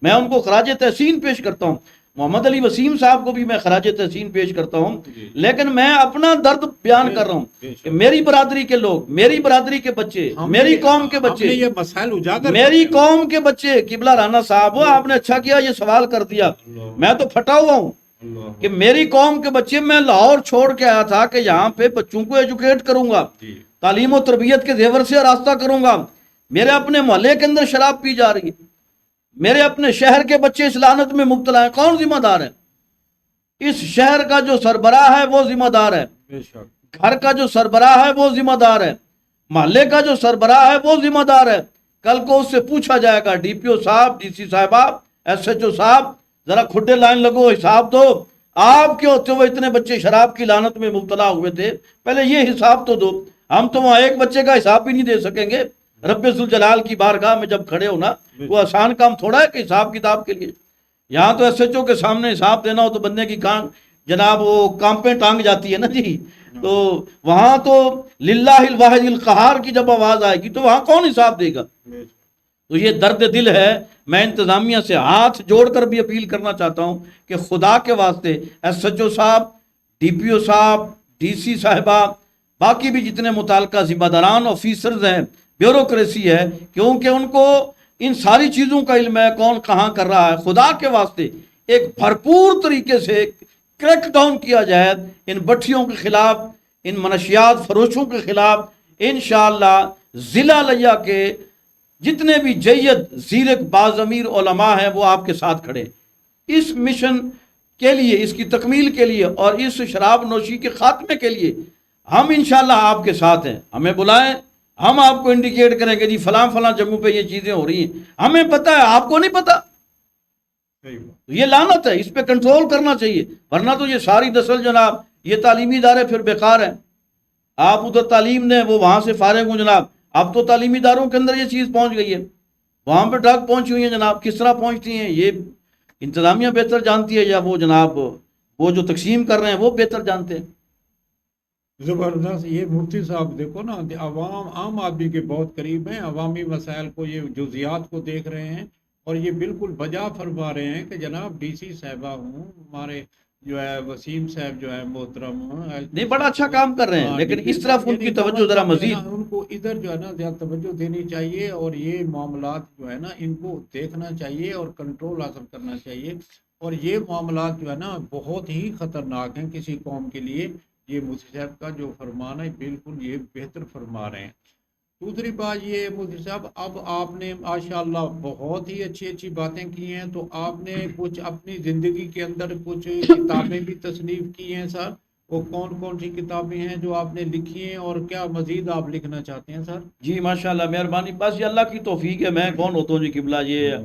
میں ان کو خراج تحسین پیش کرتا ہوں۔ محمد علی وسیم صاحب کو بھی میں خراج تحسین پیش کرتا ہوں، لیکن میں اپنا درد بیان کر رہا ہوں کہ میری برادری کے لوگ، میری برادری کے بچے، میری قوم کے بچے، یہ مسائل اجاگر، میری قوم کے بچے، قبلہ رانا صاحب وہ آپ نے اچھا کیا یہ سوال کر دیا، میں تو پھٹا ہوا ہوں کہ میری قوم کے بچے، میں لاہور چھوڑ کے آیا تھا کہ یہاں پہ بچوں کو ایجوکیٹ کروں گا، تعلیم و تربیت کے زیور سے راستہ کروں گا، میرے اپنے محلے کے اندر شراب پی جا رہی ہے، میرے اپنے شہر کے بچے اس لعنت میں مبتلا ہیں، کون ذمہ دار ہے؟ اس شہر کا جو سربراہ ہے وہ ذمہ دار ہے، گھر کا جو سربراہ ہے وہ ذمہ دار ہے، محلے کا جو سربراہ ہے وہ ذمہ دار ہے۔ کل کو اس سے پوچھا جائے گا، ڈی پی او صاحب، ڈی سی صاحبہ، ایس ایچ او صاحب، ذرا کھڈے لائن لگو، حساب دو، آپ کے ہوتے ہوئے اتنے بچے شراب کی لعنت میں مبتلا ہوئے تھے، پہلے یہ حساب تو دو۔ ہم تو وہاں ایک بچے کا حساب بھی نہیں دے سکیں گے، رب ذوالجلال کی بارگاہ میں جب کھڑے ہونا، وہ آسان کام تھوڑا ہے کہ حساب کتاب کے لیے، یہاں تو ایس ایچ او کے سامنے حساب دینا ہو تو بندے کی جناب وہ کانپیں ٹانگ جاتی ہے نا جی، تو وہاں تو للہ الواحد القہار کی جب آواز آئے گی تو وہاں کون حساب دے گا؟ تو یہ درد دل ہے۔ میں انتظامیہ سے ہاتھ جوڑ کر بھی اپیل کرنا چاہتا ہوں کہ خدا کے واسطے ایس ایچ او صاحب، ڈی پی او صاحب، ڈی سی صاحبہ، باقی بھی جتنے متعلقہ ذمہ داران آفیسرز ہیں، بیوروکریسی ہے، کیونکہ ان کو ان ساری چیزوں کا علم ہے، کون کہاں کر رہا ہے، خدا کے واسطے ایک بھرپور طریقے سے کریک ڈاؤن کیا جائے ان بٹھیوں کے خلاف، ان منشیات فروشوں کے خلاف۔ انشاءاللہ ضلع لیا کے جتنے بھی جید زیرک باضمیر علماء ہیں وہ آپ کے ساتھ کھڑے اس مشن کے لیے، اس کی تکمیل کے لیے اور اس شراب نوشی کے خاتمے کے لیے۔ ہم انشاءاللہ آپ کے ساتھ ہیں، ہمیں بلائیں، ہم آپ کو انڈیکیٹ کریں گے جی فلاں فلاں جگہوں پہ یہ چیزیں ہو رہی ہیں، ہمیں پتہ ہے، آپ کو نہیں پتہ، یہ لعنت ہے، اس پہ کنٹرول کرنا چاہیے، ورنہ تو یہ ساری نسل جناب، یہ تعلیمی ادارے پھر بیکار ہیں۔ آپ ادھر تعلیم دیں، وہ وہاں سے فارغ ہوں جناب، اب تو تعلیمی اداروں کے اندر یہ چیز پہنچ گئی ہے، وہاں پہ ڈرگ پہنچی ہوئی ہیں جناب، کس طرح پہنچتی ہیں یہ انتظامیہ بہتر جانتی ہے، یا وہ جناب وہ جو تقسیم کر رہے ہیں وہ بہتر جانتے ہیں۔ زبردست، یہ مفتی صاحب دیکھو نا، عوام عام آدمی کے بہت قریب ہیں، عوامی مسائل کو، یہ جزیات کو دیکھ رہے ہیں، اور یہ بالکل بجا فرما رہے ہیں کہ جناب ڈی سی صاحبہ ہوں، ہمارے جو ہے وسیم صاحب جو ہے محترم، نہیں بڑا اچھا کام کر رہے ہیں، لیکن اس طرف ان کی توجہ ذرا مزید، ان کو ادھر جو ہے نا زیادہ توجہ دینی چاہیے، اور یہ معاملات جو ہے نا ان کو دیکھنا چاہیے اور کنٹرول حاصل کرنا چاہیے، اور یہ معاملات جو ہے نا بہت ہی خطرناک ہیں کسی قوم کے لیے۔ یہ مفتی صاحب کا جو فرمان ہے بالکل یہ بہتر فرما رہے ہیں۔ دوسری بات یہ مفتی صاحب، اب آپ نے ماشاءاللہ بہت ہی اچھی اچھی باتیں کی ہیں، تو آپ نے کچھ اپنی زندگی کے اندر کچھ کتابیں بھی تصنیف کی ہیں سر، وہ کون کون سی کتابیں ہیں جو آپ نے لکھی ہیں، اور کیا مزید آپ لکھنا چاہتے ہیں سر؟ جی ماشاءاللہ مہربانی، بس یہ اللہ کی توفیق ہے، میں کون ہوتا ہوں جی قبلہ، یہ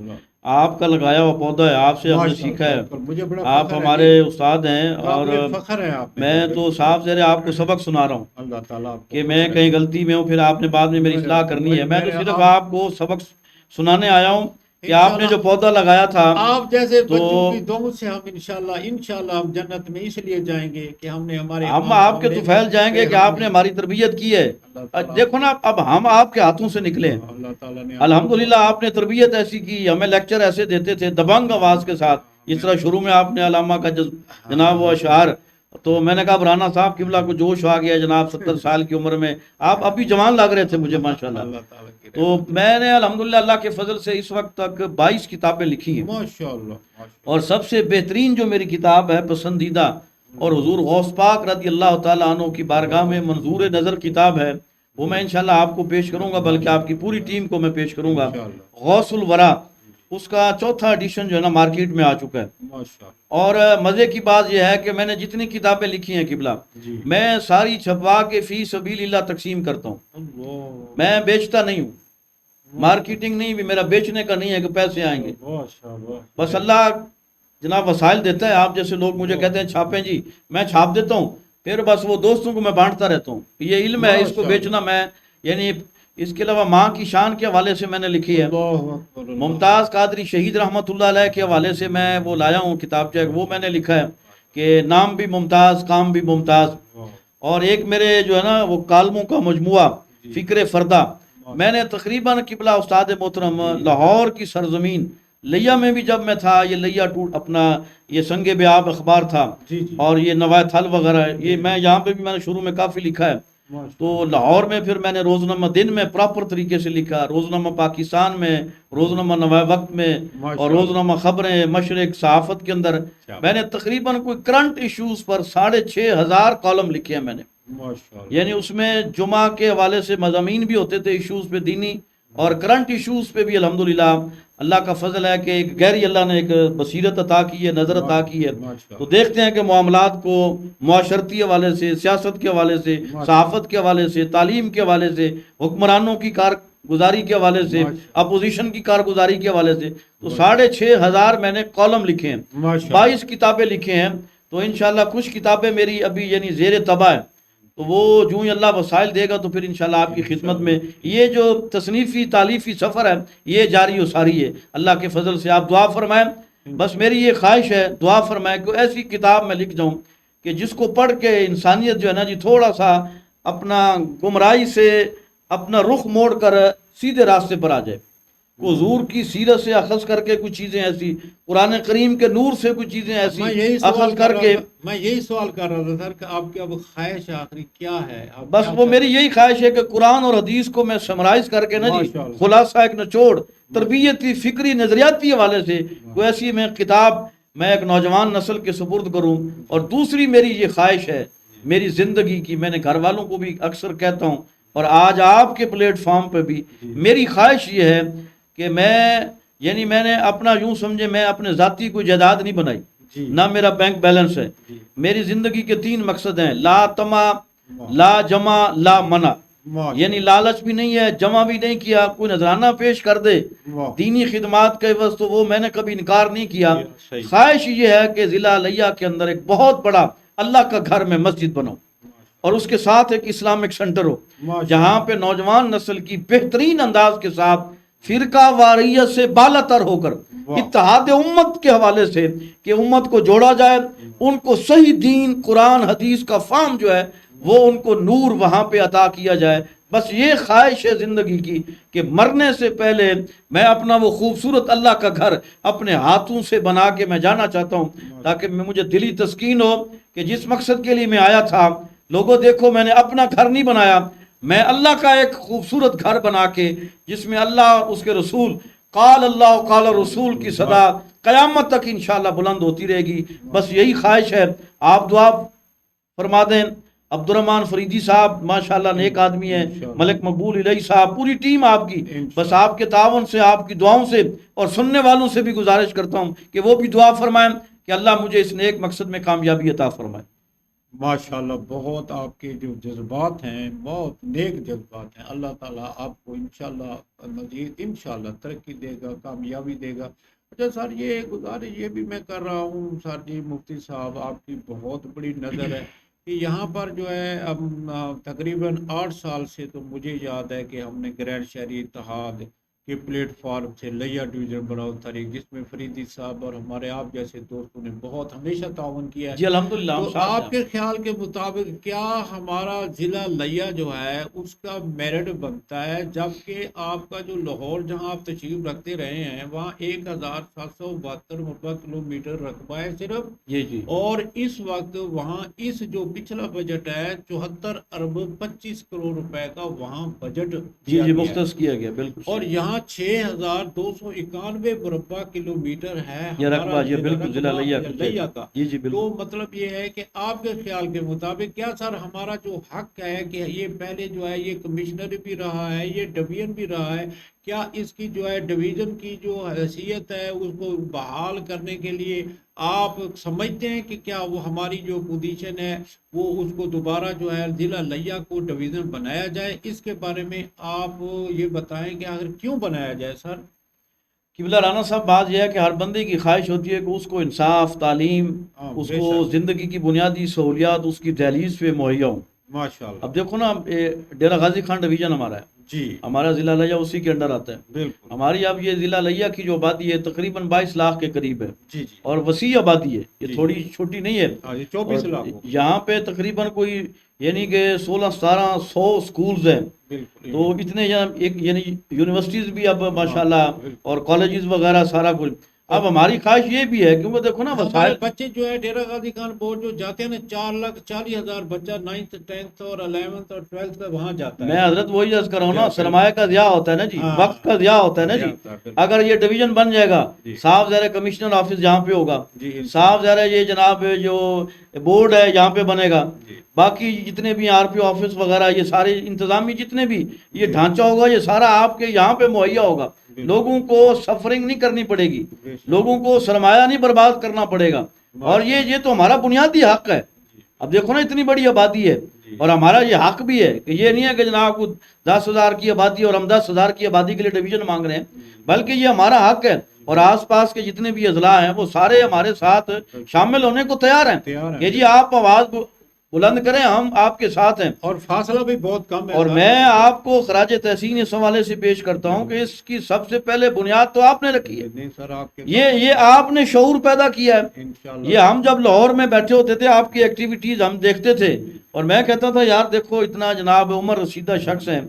آپ کا لگایا ہوا پودا ہے، آپ سے ہم نے سیکھا ہے، مجھے بڑا آپ ہمارے استاد ہیں، اور فخر ہے آپ میں تو صاحب زیر آپ کو سبق سنا رہا ہوں اللہ تعالیٰ کہ میں کہیں غلطی میں ہوں، پھر آپ نے بعد میں میری اصلاح کرنی ہے، میں تو صرف آپ کو سبق سنانے آیا ہوں کہ آپ نے جو پودا لگایا تھا، آپ جیسے بچوں کی دعا سے ہم انشاءاللہ ہم جنت میں اس لیے جائیں گے کہ ہم نے ہمارے ہم آپ کے طفیل جائیں گے کہ آپ نے ہماری تربیت کی ہے۔ دیکھو نا، اب ہم آپ کے ہاتھوں سے نکلے ہیں، اللہ تعالیٰ نے الحمدللہ آپ نے تربیت ایسی کی، ہمیں لیکچر ایسے دیتے تھے دبنگ آواز کے ساتھ، اس طرح شروع میں آپ نے علامہ کا جناب وہ اشعار، تو میں نے کہا برانا صاحب قبلہ کو جوش آ گیا جناب، 70 سال کی عمر میں آپ ابھی جوان لگ رہے تھے مجھے ماشاءاللہ۔ تو میں نے الحمدللہ اللہ کے فضل سے اس وقت تک 22 کتابیں لکھی ہیں، ماشاءاللہ، اور سب سے بہترین جو میری کتاب ہے پسندیدہ، اور حضور غوث پاک رضی اللہ تعالیٰ عنہ کی بارگاہ میں منظور نظر کتاب ہے، وہ میں انشاءاللہ آپ کو پیش کروں گا، بلکہ آپ کی پوری ٹیم کو میں پیش کروں گا، غوث الورا، اس کا 4تھا ایڈیشن جو ہے نا مارکیٹ میں آ چکا ہے۔ اور مزے کی بات یہ ہے کہ میں نے جتنی کتابیں لکھی ہیں قبلہ، میں ساری چھپوا کے فی سبیل اللہ تقسیم کرتا ہوں، میں بیچتا نہیں ہوں، مارکیٹنگ نہیں بھی میرا بیچنے کا نہیں ہے کہ پیسے آئیں گے، بس اللہ جناب وسائل دیتا ہے، آپ جیسے لوگ مجھے کہتے ہیں چھاپیں جی، میں چھاپ دیتا ہوں، پھر بس وہ دوستوں کو میں بانٹتا رہتا ہوں، یہ علم ہے، اس کو بیچنا میں، یعنی اس کے علاوہ ماں کی شان کے حوالے سے میں نے لکھی ہے، ممتاز قادری شہید رحمۃ اللہ علیہ کے حوالے سے میں وہ لایا ہوں کتاب، وہ میں نے لکھا ہے کہ نام بھی ممتاز کام بھی ممتاز، اور ایک میرے جو ہے نا وہ کالموں کا مجموعہ فکر فردہ، میں نے تقریباً قبلہ استاد محترم لاہور کی سرزمین لیا میں بھی جب میں تھا، یہ لیا ٹوٹ اپنا یہ سنگ بیاب اخبار تھا، اور یہ نوائے تھل وغیرہ، یہ میں یہاں پہ بھی میں نے شروع میں کافی لکھا ہے، تو لاہور میں پھر میں نے روزنامہ دن میں پراپر طریقے سے لکھا، روزنامہ پاکستان میں، روزنامہ نوائے وقت میں، اور روزنامہ خبریں مشرق صحافت کے اندر، میں نے تقریباً کوئی کرنٹ ایشوز پر 6500 کالم لکھے ہیں میں نے، یعنی اس میں جمعہ کے حوالے سے مضامین بھی ہوتے تھے ایشوز پہ دینی، اور کرنٹ ایشوز پہ بھی الحمدللہ اللہ کا فضل ہے کہ ایک گہری اللہ نے ایک بصیرت عطا کی ہے، نظر عطا کی ہے، تو دیکھتے ہیں کہ معاملات کو معاشرتی حوالے سے، سیاست کے حوالے سے، صحافت کے حوالے سے، تعلیم کے حوالے سے، حکمرانوں کی کارگزاری کے حوالے سے، اپوزیشن کی کارگزاری کے حوالے سے، تو 6500 میں نے کالم لکھے ہیں، 22 کتابیں لکھے ہیں، تو انشاءاللہ کچھ کتابیں میری ابھی یعنی زیر طبع ہے، تو وہ جو ہی اللہ وسائل دے گا تو پھر انشاءاللہ آپ کی خدمت میں یہ جو تصنیفی تالیفی سفر ہے یہ جاری و ساری ہے، اللہ کے فضل سے آپ دعا فرمائیں، بس میری یہ خواہش ہے دعا فرمائیں کہ ایسی کتاب میں لکھ جاؤں کہ جس کو پڑھ کے انسانیت جو ہے نا جی تھوڑا سا اپنا گمراہی سے اپنا رخ موڑ کر سیدھے راستے پر آ جائے، حضور کی سیرت سے اخذ کر کے کچھ چیزیں ایسی، قرآن کریم کے نور سے کچھ چیزیں ایسی اخذ کر کے، میں یہی سوال کر رہا تھا سر کہ آپ کی اب خواہش آخری کیا ہے؟ بس وہ میری یہی خواہش ہے کہ قرآن اور حدیث کو میں سمرائز کر کے نا جی خلاصہ ایک نچوڑ تربیتی فکری نظریاتی حوالے سے کوئی ایسی میں کتاب میں ایک نوجوان نسل کے سپرد کروں، اور دوسری میری یہ خواہش ہے میری زندگی کی، میں نے گھر والوں کو بھی اکثر کہتا ہوں اور آج آپ کے پلیٹ فارم پہ بھی میری خواہش یہ ہے کہ میں نے اپنا یوں سمجھے میں اپنے ذاتی کوئی جائیداد نہیں بنائی، نہ میرا بینک بیلنس ہے، میری زندگی کے 3 مقصد ہیں، لا طمع، لا جمع، لا منع، یعنی لالچ بھی نہیں ہے، جمع بھی نہیں کیا، کوئی نذرانہ پیش کر دے دینی خدمات کے عوض تو وہ میں نے کبھی انکار نہیں کیا، خواہش یہ ہے کہ ضلع لیا کے اندر ایک بہت بڑا اللہ کا گھر میں مسجد بناؤں، اور اس کے ساتھ ایک اسلامک سینٹر ہو ماشاء جہاں پہ نوجوان نسل کی بہترین انداز کے ساتھ فرقہ واریت سے بالا تر ہو کر واہ۔ اتحاد امت کے حوالے سے کہ امت کو جوڑا جائے، ان کو صحیح دین قرآن حدیث کا فہم جو ہے وہ ان کو نور وہاں پہ عطا کیا جائے. بس یہ خواہش ہے زندگی کی کہ مرنے سے پہلے میں اپنا وہ خوبصورت اللہ کا گھر اپنے ہاتھوں سے بنا کے میں جانا چاہتا ہوں، تاکہ مجھے دلی تسکین ہو کہ جس مقصد کے لیے میں آیا تھا، لوگوں دیکھو میں نے اپنا گھر نہیں بنایا، میں اللہ کا ایک خوبصورت گھر بنا کے جس میں اللہ اور اس کے رسول قال اللہ قال رسول کی صدا قیامت تک انشاءاللہ بلند ہوتی رہے گی. بس یہی خواہش ہے. آپ دعا فرما دیں. عبد الرحمن فریدی صاحب ماشاءاللہ نیک آدمی ہیں، ملک مقبول علیہ صاحب، پوری ٹیم آپ کی، بس آپ کے تعاون سے، آپ کی دعاؤں سے اور سننے والوں سے بھی گزارش کرتا ہوں کہ وہ بھی دعا فرمائیں کہ اللہ مجھے اس نیک مقصد میں کامیابی عطا فرمائے. ماشاءاللہ بہت آپ کے جو جذبات ہیں بہت نیک جذبات ہیں. اللہ تعالیٰ آپ کو انشاءاللہ مزید انشاءاللہ ترقی دے گا، کامیابی دے گا. اچھا سر، یہ گزارش یہ بھی میں کر رہا ہوں سر جی، مفتی صاحب آپ کی بہت بڑی نظر ہے کہ یہاں پر جو ہے اب تقریباً 8 سال سے تو مجھے یاد ہے کہ ہم نے گرینڈ شہری اتحاد کے پلیٹ فارم سے لیا ڈویژن بناؤ تاریخ، جس میں فریدی صاحب اور ہمارے آپ جیسے دوستوں نے بہت ہمیشہ تعاون کیا ہے. جی الحمدللہ. تو آپ کے خیال کے مطابق کیا ہمارا ضلع لیا جو ہے اس کا میرٹ بنتا ہے، جبکہ آپ کا جو لاہور جہاں آپ تشریف رکھتے رہے ہیں وہاں 1772 مربع کلومیٹر رقبہ ہے صرف، جی اور اس وقت وہاں اس جو پچھلا بجٹ ہے 74 ارب 25 کروڑ روپے کا وہاں بجٹ جی مختص کیا گیا. بالکل. اور یہاں 6291 مربع کلومیٹر ہے یہ رقبہ، ہمارا یہ بالکل ضلع لیا کا. جی بالکل. تو مطلب یہ ہے کہ آپ کے خیال کے مطابق کیا سر ہمارا جو حق ہے کہ یہ پہلے جو ہے یہ کمشنر بھی رہا ہے، یہ ڈویژن بھی رہا ہے، کیا اس کی جو ہے ڈویژن کی جو حیثیت ہے اس کو بحال کرنے کے لیے آپ سمجھتے ہیں کہ کیا وہ ہماری جو پوزیشن ہے وہ اس کو دوبارہ جو ہے ضلع لیا کو ڈویژن بنایا جائے؟ اس کے بارے میں آپ یہ بتائیں کہ آخر کیوں بنایا جائے سر؟ قبلہ رانا صاحب، بات یہ ہے کہ ہر بندے کی خواہش ہوتی ہے کہ اس کو انصاف، تعلیم، اس کو زندگی کی بنیادی سہولیات اس کی دہلیز پہ مہیا ہوں. ماشاءاللہ. اب دیکھو نا، ڈیرہ غازی خان ڈویژن ہمارا ہے جی، ہمارا ضلع لیا اسی کے انڈر آتا ہے. بالکل. ہماری اب یہ ضلع لیا کی جو آبادی ہے تقریباً 22 لاکھ کے قریب ہے، جی اور وسیع آبادی ہے، یہ تھوڑی چھوٹی نہیں ہے. 24 لاکھ. یہاں پہ تقریباً کوئی یعنی کہ 16-1700 سکولز ہیں. بالکل. تو اتنے یعنی یونیورسٹیز بھی اب ماشاءاللہ اور کالجز وغیرہ سارا کچھ. اب ہماری خواہش یہ بھی ہے کیونکہ دیکھو نا وسائل، بچے جو ہے ڈیرہ غازی خان بورڈ جو جاتے ہیں نا 4,40,000 بچہ 9th 10th اور 11th اور 12th کا وہاں جاتا ہے. میں حضرت وہی عرض کر رہا ہوں نا، سرمایہ کا ضیاع ہوتا ہے نا جی، وقت کا ضیاع ہوتا ہے نا جی. اگر یہ ڈویژن بن جائے گا، صاحب ظاہر کمشنر آفس جہاں پہ ہوگا، صاحب ظاہر یہ جناب جو بورڈ ہے یہاں پہ بنے گا، باقی جتنے بھی RPO آفس وغیرہ یہ سارے انتظامی جتنے بھی یہ ڈھانچہ ہوگا یہ سارا آپ کے یہاں پہ مہیا ہوگا. لوگوں کو سفرنگ نہیں کرنی پڑے گی، لوگوں کو سرمایہ نہیں برباد کرنا پڑے گا، اور یہ تو ہمارا بنیادی حق ہے. اب دیکھو نا اتنی بڑی آبادی ہے اور ہمارا یہ حق بھی ہے کہ یہ نہیں ہے کہ جناب 10,000 کی آبادی اور ہم 10,000 کی آبادی کے لیے ڈویژن مانگ رہے ہیں، بلکہ یہ ہمارا حق ہے. اور آس پاس کے جتنے بھی اضلاع ہیں وہ سارے ہمارے ساتھ شامل ہونے کو تیار ہیں کہ جی آپ آواز بلند کریں، ہم آپ کے ساتھ ہیں. اور فاصلہ بھی بہت کم ہے. اور میں آپ کو خراج تحسین اس حوالے سے پیش کرتا ہوں کہ اس کی سب سے پہلے بنیاد تو آپ نے رکھی ہے. نہیں سر، آپ کے یہ آپ نے شعور پیدا کیا ہے. یہ ہم جب لاہور میں بیٹھے ہوتے تھے آپ کی ایکٹیویٹیز ہم دیکھتے تھے اور میں کہتا تھا یار دیکھو اتنا جناب عمر رسیدہ شخص ہیں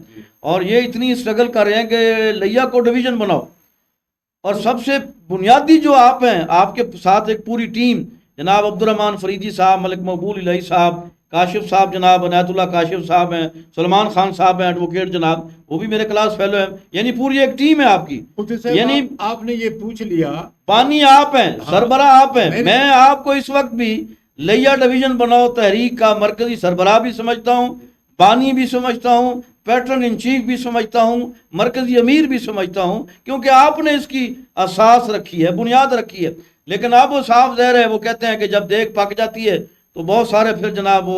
اور یہ اتنی اسٹرگل کر رہے ہیں کہ لیا کو ڈویژن بناؤ. اور سب سے بنیادی جو آپ ہیں، آپ کے ساتھ ایک پوری ٹیم، جناب عبد الرحمن فریدی صاحب، ملک مقبول الہی صاحب، کاشف صاحب جناب عنایت اللہ کاشف صاحب ہیں، سلمان خان صاحب ہیں ایڈوکیٹ جناب، وہ بھی میرے کلاس فیلو ہیں. یعنی پوری ایک ٹیم ہے آپ کی. یعنی آپ نے یہ پوچھ لیا، بانی آپ ہیں، سربراہ آپ ہیں. میں آپ کو اس وقت بھی لیا ڈویژن بناؤ تحریک کا مرکزی سربراہ بھی سمجھتا ہوں، بانی بھی سمجھتا ہوں، پیٹرن ان چیف بھی سمجھتا ہوں، مرکزی امیر بھی سمجھتا ہوں، کیونکہ آپ نے اس کی اساس رکھی ہے، بنیاد رکھی ہے. لیکن اب وہ صاف ظاہر ہے، وہ کہتے ہیں کہ جب دیگ پک جاتی ہے تو بہت سارے پھر جناب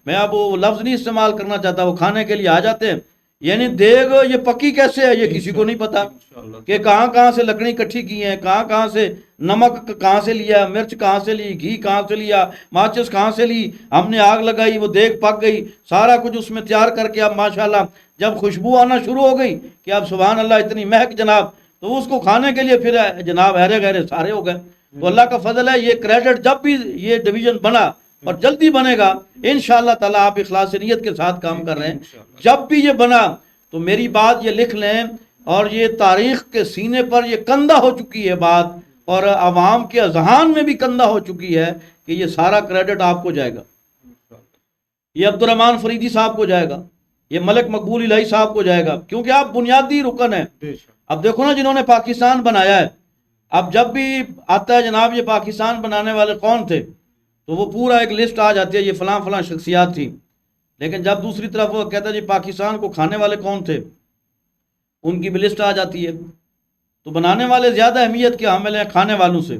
میں اب وہ لفظ نہیں استعمال کرنا چاہتا، وہ کھانے کے لیے آ جاتے ہیں یعنی دیگ یہ پکی کیسے ہے یہ کسی کو نہیں پتا انشاءاللہ کہ کہاں کہاں سے لکڑی اکٹھی کی ہیں، کہاں کہاں سے نمک کہاں سے لیا، مرچ کہاں سے لی، گھی کہاں سے لیا، ماچس کہاں سے لی، ہم نے آگ لگائی وہ دیگ پک گئی، سارا کچھ اس میں تیار کر کے اب ماشاءاللہ جب خوشبو آنا شروع ہو گئی کہ اب سبحان اللہ اتنی مہک جناب، تو اس کو کھانے کے لیے پھر جناب ہیرے گہرے سارے ہو گئے. تو اللہ کا فضل ہے، یہ کریڈٹ جب بھی یہ ڈویژن بنا اور جلدی بنے گا انشاءاللہ تعالیٰ، آپ اخلاص نیت کے ساتھ کام کر رہے ہیں. جب بھی یہ بنا تو میری بات یہ لکھ لیں، اور یہ تاریخ کے سینے پر یہ کندہ ہو چکی ہے بات، اور عوام کے اذہان میں بھی کندہ ہو چکی ہے کہ یہ سارا کریڈٹ آپ کو جائے گا، یہ عبد الرحمن فریدی صاحب کو جائے گا، یہ ملک مقبول الہی صاحب کو جائے گا، کیونکہ آپ بنیادی رکن ہیں. اب دیکھو نا جنہوں نے پاکستان بنایا ہے، اب جب بھی آتا ہے جناب یہ پاکستان بنانے والے کون تھے تو وہ پورا ایک لسٹ آ جاتی ہے، یہ فلاں فلاں شخصیات تھی. لیکن جب دوسری طرف وہ کہتا ہے جی پاکستان کو کھانے والے کون تھے، ان کی بھی لسٹ آ جاتی ہے. تو بنانے والے زیادہ اہمیت کے حامل ہیں کھانے والوں سے.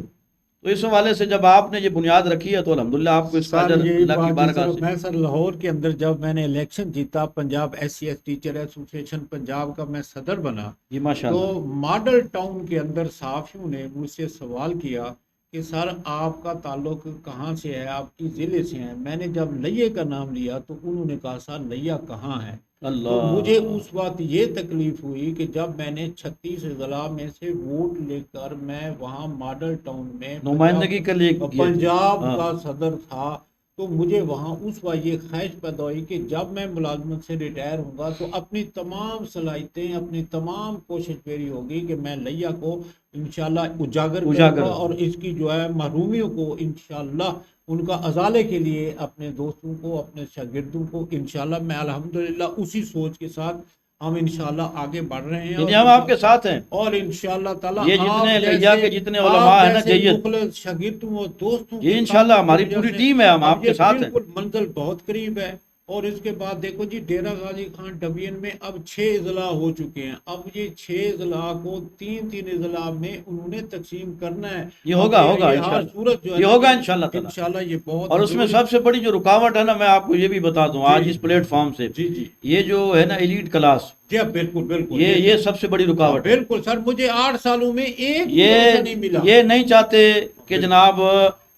تو اس حوالے سے جب آپ نے یہ بنیاد رکھی ہے تو الحمدللہ آپ کو اس کا اجر اللہ کی بارگاہ سے. میں سر لاہور کے اندر جب میں نے الیکشن جیتا، Punjab SCS teacher association Punjab کا میں صدر بنا، جی ماشاءاللہ. تو ماڈل ٹاؤن کے اندر صحافیوں نے مجھ سے سوال کیا کہ سر آپ کا تعلق کہاں سے ہے، آپ کی ضلع سے ہیں. میں نے جب لئے کا نام لیا تو انہوں نے کہا سر لیا کہاں ہے. تو اللہ مجھے اس وقت یہ تکلیف ہوئی کہ جب میں نے 36 ضلع میں سے ووٹ لے کر میں وہاں ماڈل ٹاؤن میں نمائندگی کے لیے پنجاب کا صدر تھا، تو مجھے وہاں اس وقت یہ خواہش پیدا ہوئی کہ جب میں ملازمت سے ریٹائر ہوں گا تو اپنی تمام صلاحیتیں، اپنی تمام کوشش میری ہوگی کہ میں لیا کو انشاءاللہ اجاگر کروں گا، اور اس کی جو ہے محرومیوں کو انشاءاللہ ان کا ازالے کے لیے اپنے دوستوں کو، اپنے شاگردوں کو انشاءاللہ میں الحمدللہ اسی سوچ کے ساتھ ہم انشاءاللہ آگے بڑھ رہے ہیں. یعنی ہم آپ کے ساتھ ہیں، اور انشاءاللہ تعالی یہ جتنے لیا کے جتنے علماء ہیں نا جیت مخلص شاگردوں اور دوستوں یہ انشاءاللہ ہماری پوری ٹیم ہے، ہم آپ کے ساتھ ہیں. بالکل منزل بہت قریب ہے. اور اس کے بعد دیکھو جی ڈیرہ غازی خان ڈویژن میں اب 6 اضلاع ہو چکے ہیں. اب یہ 6 اضلاع کو 3 اضلاع میں انہوں نے تقسیم کرنا ہے. یہ ہوگا انشاءاللہ، یہ ہوگا انشاءاللہ تعالی. انشاءاللہ یہ بہت، اور اس میں سب سے بڑی جو رکاوٹ ہے نا، میں آپ کو یہ بھی بتا دوں آج اس پلیٹ فارم سے، جی جی یہ جو ہے نا ایلیٹ کلاس، جی بالکل بالکل یہ سب سے بڑی رکاوٹ ہے. بالکل سر، مجھے 8 سالوں میں ایک بھی ایسا نہیں ملا. یہ نہیں چاہتے کہ جناب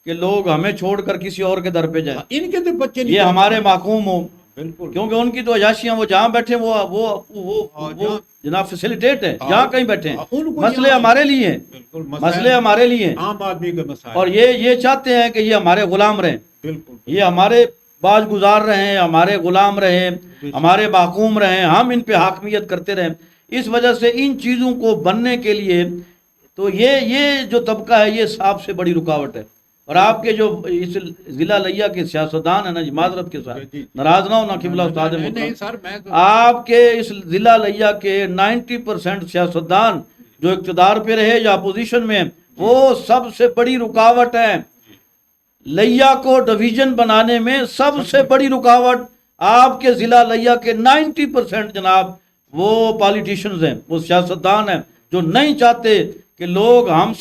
کہ لوگ ہمیں چھوڑ کر کسی اور کے در پہ جائیں، ان کے تو بچے نہیں، یہ ہمارے محکوم ہوں، بالکل کیونکہ ان کی تو عیاشیاں وہ جہاں بیٹھے وہ جناب فیسیلیٹیٹ ہیں، جہاں کہیں بیٹھے ہیں. مسئلے ہمارے لیے ہیں، مسئلے ہمارے لیے ہیں، عام آدمی کا مسائل، اور یہ چاہتے ہیں کہ یہ ہمارے غلام رہیں، بالکل یہ ہمارے باج گزار رہیں، ہمارے غلام رہیں، ہمارے محکوم رہیں، ہم ان پہ حاکمیت کرتے رہیں. اس وجہ سے ان چیزوں کو بننے کے لیے تو یہ جو طبقہ ہے یہ سب سے بڑی رکاوٹ ہے. اور آپ کے جو اس ضلع لیا کے سیاستدان ہیں نا جی، معذرت کے ساتھ ناراض نہ ہونا قبلہ استاد محترم، آپ کے اس ضلع لیا کے 90% سیاستدان جو اقتدار پہ رہے یا اپوزیشن میں، وہ سب سے بڑی رکاوٹ ہے. لیا کو ڈویژن بنانے میں سب سے بڑی رکاوٹ آپ کے ضلع لیا کے 90% جناب وہ پالیٹیشنز ہیں، وہ سیاستدان ہیں جو نہیں چاہتے کہ لوگ ہم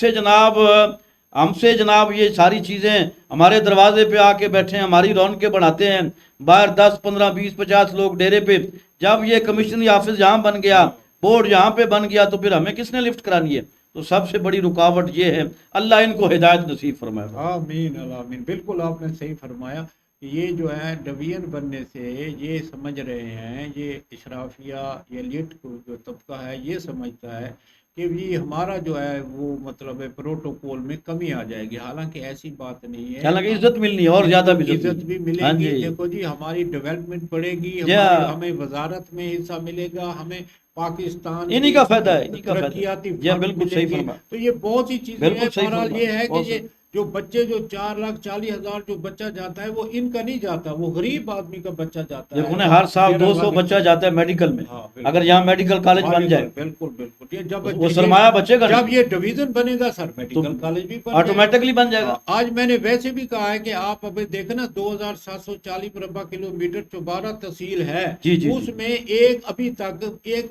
سے جناب یہ ساری چیزیں ہمارے دروازے پہ آ کے بیٹھیں، ہماری رونقیں بڑھاتے ہیں. باہر 10 15 20 50 لوگ ڈیرے پہ، جب یہ کمشنری آفس یہاں بن گیا، بورڈ یہاں پہ بن گیا، تو پھر ہمیں کس نے لفٹ کرانی ہے؟ تو سب سے بڑی رکاوٹ یہ ہے. اللہ ان کو ہدایت نصیب فرمائے. آمین آمین. بالکل آپ نے صحیح فرمایا. یہ جو ہے ڈویژن بننے سے یہ سمجھ رہے ہیں، یہ اشرافیہ، یہ لیٹ جو طبقہ ہے یہ سمجھتا ہے کہ بھی ہمارا جو ہے وہ مطلب پروٹوکول میں کمی آ جائے گی. حالانکہ ایسی بات نہیں ہے، حالانکہ عزت ملنی ہے، اور زیادہ بھی عزت بھی ملے گی. دیکھو جی ہماری ڈیولپمنٹ بڑھے گی، ہمیں وزارت میں حصہ ملے گا، ہمیں پاکستان انہی کا فائدہ ہے، ترقیاتی بالکل صحیح فرمایا. تو یہ بہت سی چیزیں ہیں. بہرحال یہ ہے کہ یہ جو بچے جو 4,40,000 جو بچہ جاتا ہے وہ ان کا نہیں جاتا، وہ غریب آدمی کا بچہ جاتا ہے. دیکھو ہر سال 200 بچہ جاتا ہے میڈیکل میں، اگر یہاں میڈیکل کالج بن جائے بالکل بالکل وہ سرمایہ بچے گا. جب یہ ڈویژن بنے گا سر میڈیکل کالج بھی آٹومیٹکلی بن جائے گا. آج میں نے ویسے بھی کہا ہے کہ آپ ابھی دیکھیں نا 2740 مربع کلومیٹر 12 تحصیل ہے، اس میں ایک ابھی تک ایک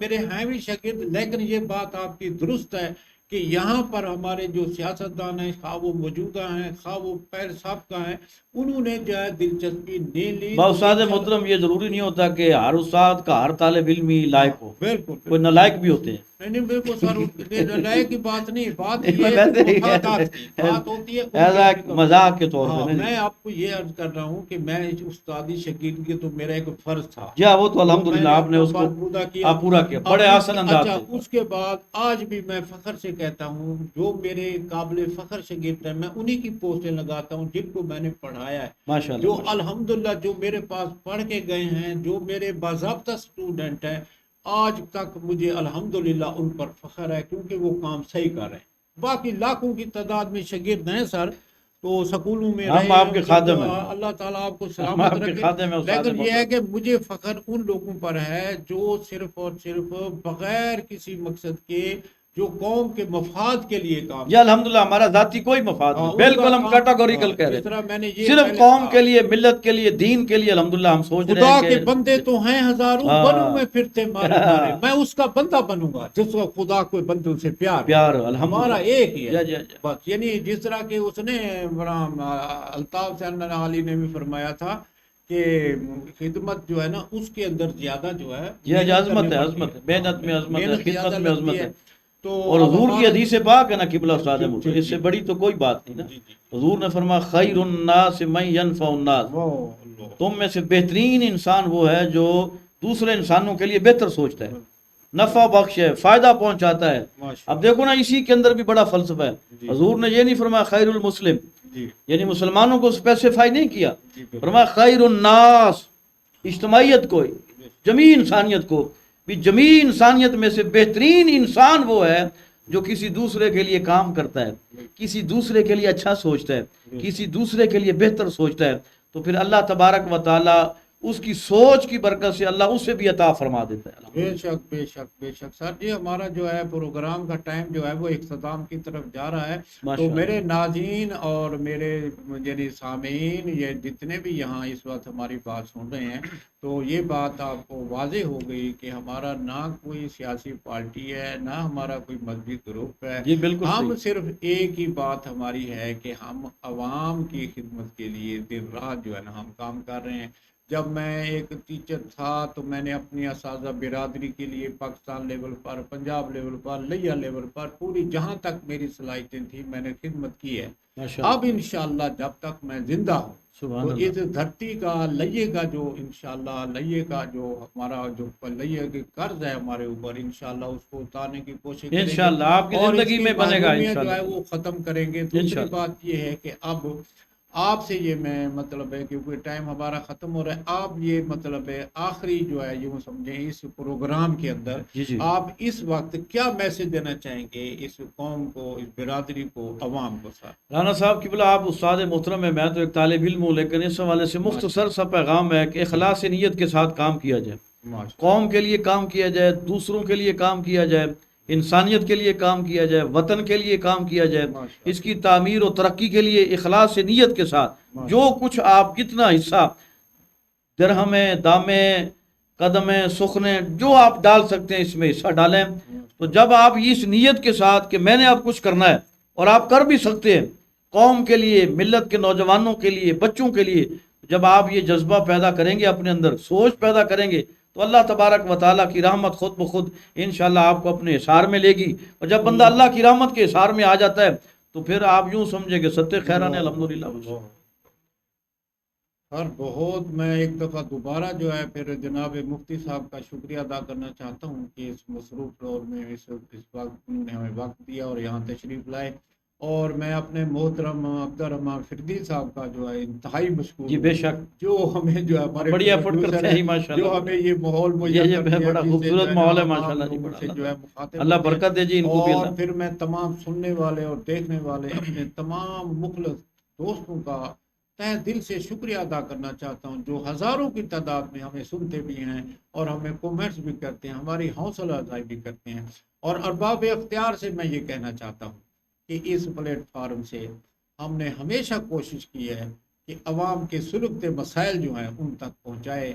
میرے ہیں بھی شاگرد، لیکن یہ بات آپ کی درست ہے کہ یہاں پر ہمارے جو سیاستدان ہیں، خواہ وہ موجودہ ہیں خواہ وہ پیر سابقہ ہیں، انہوں نے جو ہے دلچسپی نہیں لی۔ با استاد محترم یہ ضروری نہیں ہوتا کہ ہر استاد کا ہر طالب علم ہی لائق ہو، بالکل کوئی نالائق بھی ہوتے ہیں۔ نہیں بالکل سر، لائق کی بات نہیں، بات نہیں، یہ میں ہے ویسے کہ ہی مفادات کی بات ہوتی ہے ان ایسا کی۔ مذاق کے طور ہاں پہ نا میں جی۔ آپ کو یہ عرض کر رہا ہوں کہ میں استادی شاگردی تو میرا ایک فرض تھا، جی ہاں، وہ تو میں الحمدللہ آپ نے اپنا اس کو فرض پورا کیا۔ آپ پورا کیا بڑے اب آسان انداز اچھا سے۔ اس کے بعد آج بھی میں فخر سے کہتا ہوں جو میرے قابل فخر شاگرد ہیں میں انہی کی پوسٹیں لگاتا ہوں جن کو میں نے پڑھایا ہے، ماشاء اللہ جو ماشاء اللہ۔ الحمدللہ جو میرے پاس پڑھ کے گئے ہیں، جو میرے باضابطہ سٹوڈنٹ ہیں، آج تک مجھے الحمدللہ ان پر فخر ہے کیونکہ وہ کام صحیح کر رہے ہیں۔ باقی لاکھوں کی تعداد میں شاگرد ہیں سر، تو سکولوں میں ہم رہے آپ کے ہیں، خادم ہیں، اللہ تعالیٰ آپ کو ہم سلامت آپ کے رکھے، خادم ہیں استاد لیکن یہ ہے محترم۔ کہ مجھے فخر ان لوگوں پر ہے جو صرف اور صرف بغیر کسی مقصد کے جو قوم کے مفاد کے لیے کام یہ الحمدللہ ہمارا ذاتی کوئی مفاد نہیں، ان کا بالکل ہم کام- کیٹاگوریکل کہہ رہے جس طرح ہیں، میں نے یہ صرف پہلے قوم کہا، کے لیے، ملت کے لیے، دین کے لیے الحمدللہ ہم سوچ رہے خدا ہیں کے کہ بندے تو ہیں ہزاروں، ہاں۔ بنوں میں پھرتے مارے مارے، میں اس کا بندہ بنوں گا جس کو خدا کو بندوں سے پیار ہو۔ پیار الحمدللہ ہمارا ایک ہی ہے جی جی۔ بس، یعنی جس طرح کہ اس نے الطاف حسین علی نے بھی فرمایا تھا کہ خدمت جو ہے نا اس کے اندر زیادہ جو ہے یہ محنت عظمت کرنی ہے، پڑتی عظمت ہے، محنت میں عظمت ہے، محنت زیادہ خدمت میں لگتی عظمت ہے۔ تو اور اب حضور کی ہمارا- حدیث پاک ہے نا قبلہ استاد جی، محترم، جی، اس سے جی۔ بڑی تو کوئی بات نہیں نا۔ جی، جی۔ حضور نے فرمایا خیر الناس من ینفع الناس، اللہ، تم میں سے بہترین انسان وہ ہے جو دوسرے انسانوں کے لیے بہتر سوچتا ہے، نفع بخش ہے، فائدہ پہنچاتا ہے۔ ماشاء اب دیکھو نا اسی کے اندر بھی بڑا فلسفہ ہے، جی۔ حضور نے یہ نہیں فرمایا خیر المسلم، جی یعنی مسلمانوں کو اسپیسیفائی نہیں کیا، جی بالکل۔ فرمایا خیر الناس، اجتماعیت کو، جمیع انسانیت کو بھی، جمیع انسانیت میں سے بہترین انسان وہ ہے جو کسی دوسرے کے لیے کام کرتا ہے، کسی دوسرے کے لیے اچھا سوچتا ہے، کسی دوسرے کے لیے بہتر سوچتا ہے، تو پھر اللہ تبارک و تعالی اس کی سوچ کی برکت سے اللہ اسے بھی عطا فرما دیتا ہے۔ بے شک بے شک بے شک سر جی، ہمارا جو ہے پروگرام کا ٹائم جو ہے وہ اختتام کی طرف جا رہا ہے، ماشاء تو اللہ۔ میرے ناظرین اور میرے یعنی سامعین، یہ جتنے بھی یہاں اس وقت ہماری بات سن رہے ہیں، تو یہ بات آپ کو واضح ہو گئی کہ ہمارا نہ کوئی سیاسی پارٹی ہے، نہ ہمارا کوئی مذہبی گروپ ہے، جی بالکل ہم صحیح۔ صرف ایک ہی بات ہماری ہے کہ ہم عوام کی خدمت کے لیے دن رات جو ہے نا ہم کام کر رہے ہیں۔ جب میں ایک ٹیچر تھا تو میں نے اپنی اساتذہ برادری کے لیے پاکستان لیول پر، پنجاب لیول پر، لیا لیول پر، پوری جہاں تک میری صلاحیتیں تھیں میں نے خدمت کی ہے۔ ماشاء اللہ، اب انشاءاللہ جب تک میں زندہ ہوں سبحان تو اللہ۔ اس دھرتی کا لئے کا جو انشاءاللہ لئے کا جو ہمارا جو لئے کے قرض ہے ہمارے اوپر، انشاءاللہ اس کو اتارنے کی کوشش کریں گے، انشاءاللہ آپ کی اور اس زندگی کی میں بنے گا محرومیت جو ہے انشاءاللہ۔ وہ ختم کریں گے۔ دوسری انشاءاللہ۔ بات یہ ہے کہ اب آپ سے یہ میں مطلب ہے کیونکہ ٹائم ہمارا ختم ہو رہا ہے، آپ یہ مطلب ہے آخری جو ہے یوں سمجھیں اس پروگرام کے اندر جی جی۔ آپ اس وقت کیا میسج دینا چاہیں گے اس قوم کو، اس برادری کو، عوام کو سر؟ رانا صاحب قبلہ آپ استاد محترم ہیں، میں تو ایک طالب علم ہوں، لیکن اس حوالے سے مختصر سا پیغام ہے کہ اخلاص نیت کے ساتھ کام کیا جائے، قوم کے لیے کام کیا جائے، دوسروں کے لیے کام کیا جائے، انسانیت کے لیے کام کیا جائے، وطن کے لیے کام کیا جائے، اس کی تعمیر و ترقی کے لیے اخلاص نیت کے ساتھ جو کچھ آپ جتنا حصہ درہمیں، دامیں، قدمیں، سخنیں جو آپ ڈال سکتے ہیں اس میں حصہ ڈالیں۔ تو جب آپ اس نیت کے ساتھ کہ میں نے اب کچھ کرنا ہے اور آپ کر بھی سکتے ہیں قوم کے لیے، ملت کے نوجوانوں کے لیے، بچوں کے لیے، جب آپ یہ جذبہ پیدا کریں گے، اپنے اندر سوچ پیدا کریں گے، تو اللہ تبارک و تعالیٰ کی رحمت خود بخود انشاءاللہ آپ کو اپنے حصار میں لے گی۔ اور جب بندہ اللہ کی رحمت کے حصار میں آ جاتا ہے تو پھر آپ یوں سمجھیں کہ ستِ خیران الحمدللہ۔ سر بہت میں ایک دفعہ دوبارہ جو ہے پھر جناب مفتی صاحب کا شکریہ ادا کرنا چاہتا ہوں کہ اس مصروف دور میں اس وقت انہوں نے ہمیں وقت دیا اور یہاں تشریف لائے، اور میں اپنے محترم عبدالرحمان فردی صاحب کا جو ہے انتہائی مشکور جی بے شک، جو ہمیں جو ہے ہمارے بڑی ایفرٹ پروڈیوسر کرتے ہیں ماشاءاللہ، جو ہمیں یہ ماحول یہ مہیا کرتے ہیں، بڑا جس سے خوبصورت جو ہے ماحول ہے عام ماشاءاللہ جی، لوگوں بڑا سے جو ہے مخاطب اللہ ہوتے ہیں۔ برکت دے جی ان کو بھی اور اللہ۔ پھر میں تمام سننے والے اور دیکھنے والے اپنے تمام مخلص دوستوں کا تہ دل سے شکریہ ادا کرنا چاہتا ہوں جو ہزاروں کی تعداد میں ہمیں سنتے بھی ہیں اور ہمیں کومنٹس بھی کرتے ہیں، ہماری حوصلہ افزائی بھی کرتے ہیں۔ اور ارباب اختیار سے میں یہ کہنا چاہتا ہوں کہ اس پلیٹ فارم سے ہم نے ہمیشہ کوشش کی ہے کہ عوام کے سلگتے مسائل جو ہیں ان تک پہنچائے،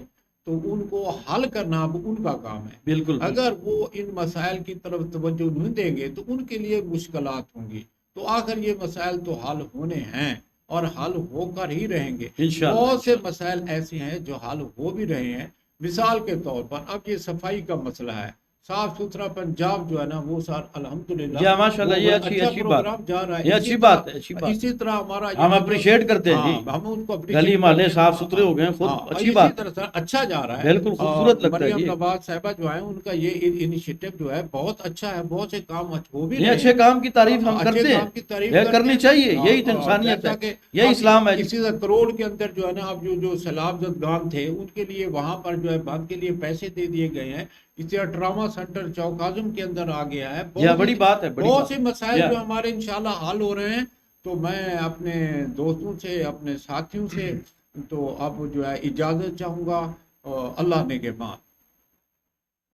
تو ان کو حل کرنا اب ان کا کام ہے۔ بالکل اگر وہ ان مسائل کی طرف توجہ نہیں دیں گے تو ان کے لیے مشکلات ہوں گی، تو آخر یہ مسائل تو حل ہونے ہیں اور حل ہو کر ہی رہیں گے۔ انشاءاللہ۔ بہت سے مسائل ایسے ہیں جو حل ہو بھی رہے ہیں، مثال کے طور پر اب یہ صفائی کا مسئلہ ہے، صاف ستھرا پنجاب جو ہے نا وہ سر الحمدللہ جی ماشاءاللہ، یہ اچھا اچھی پروگرام بات، جا رہا ہے۔ یہ اچھی بات ہے، اچھی بات۔ اسی طرح ہمارا ہم اپریشیٹ کرتے ہیں جی، ہم ان کو گلی محلے صاف ستھرے ہو گئے ہیں، خود اچھی بات، اسی طرح سے اچھا جا رہا ہے، بالکل خوبصورت لگتا ہے مریم جی۔ نواز صاحبہ جو ہیں ان کا یہ انیشیٹو جو ہے بہت اچھا ہے، بہت سے کام ہو بھی یہ رہے اچھے ہیں، کام کی تعریف ہم اچھے کرتے ہیں، کام کی تعریف یہ کرتے کرنی ہیں۔ چاہیے، یہی تو انسانیت جیسا ہے، کہ یہی اسلام ہے جی۔ اسی طرح کروڑ کے اندر جو ہے نا اب جو سیلاب زدگان تھے ان کے لیے وہاں پر جو ہے بند کے لیے پیسے دے دیے گئے ہیں۔ اسی طرح ٹراما سینٹر چوک اعظم کے اندر آ گیا ہے۔ یہ بڑی بات ہے، بڑی بہت بات سے مسائل ہے۔ جو ہمارے انشاءاللہ حل ہو رہے ہیں، تو میں اپنے دوستوں سے، اپنے ساتھیوں سے تو اب جو ہے اجازت چاہوں گا، اللہ نے کے بعد۔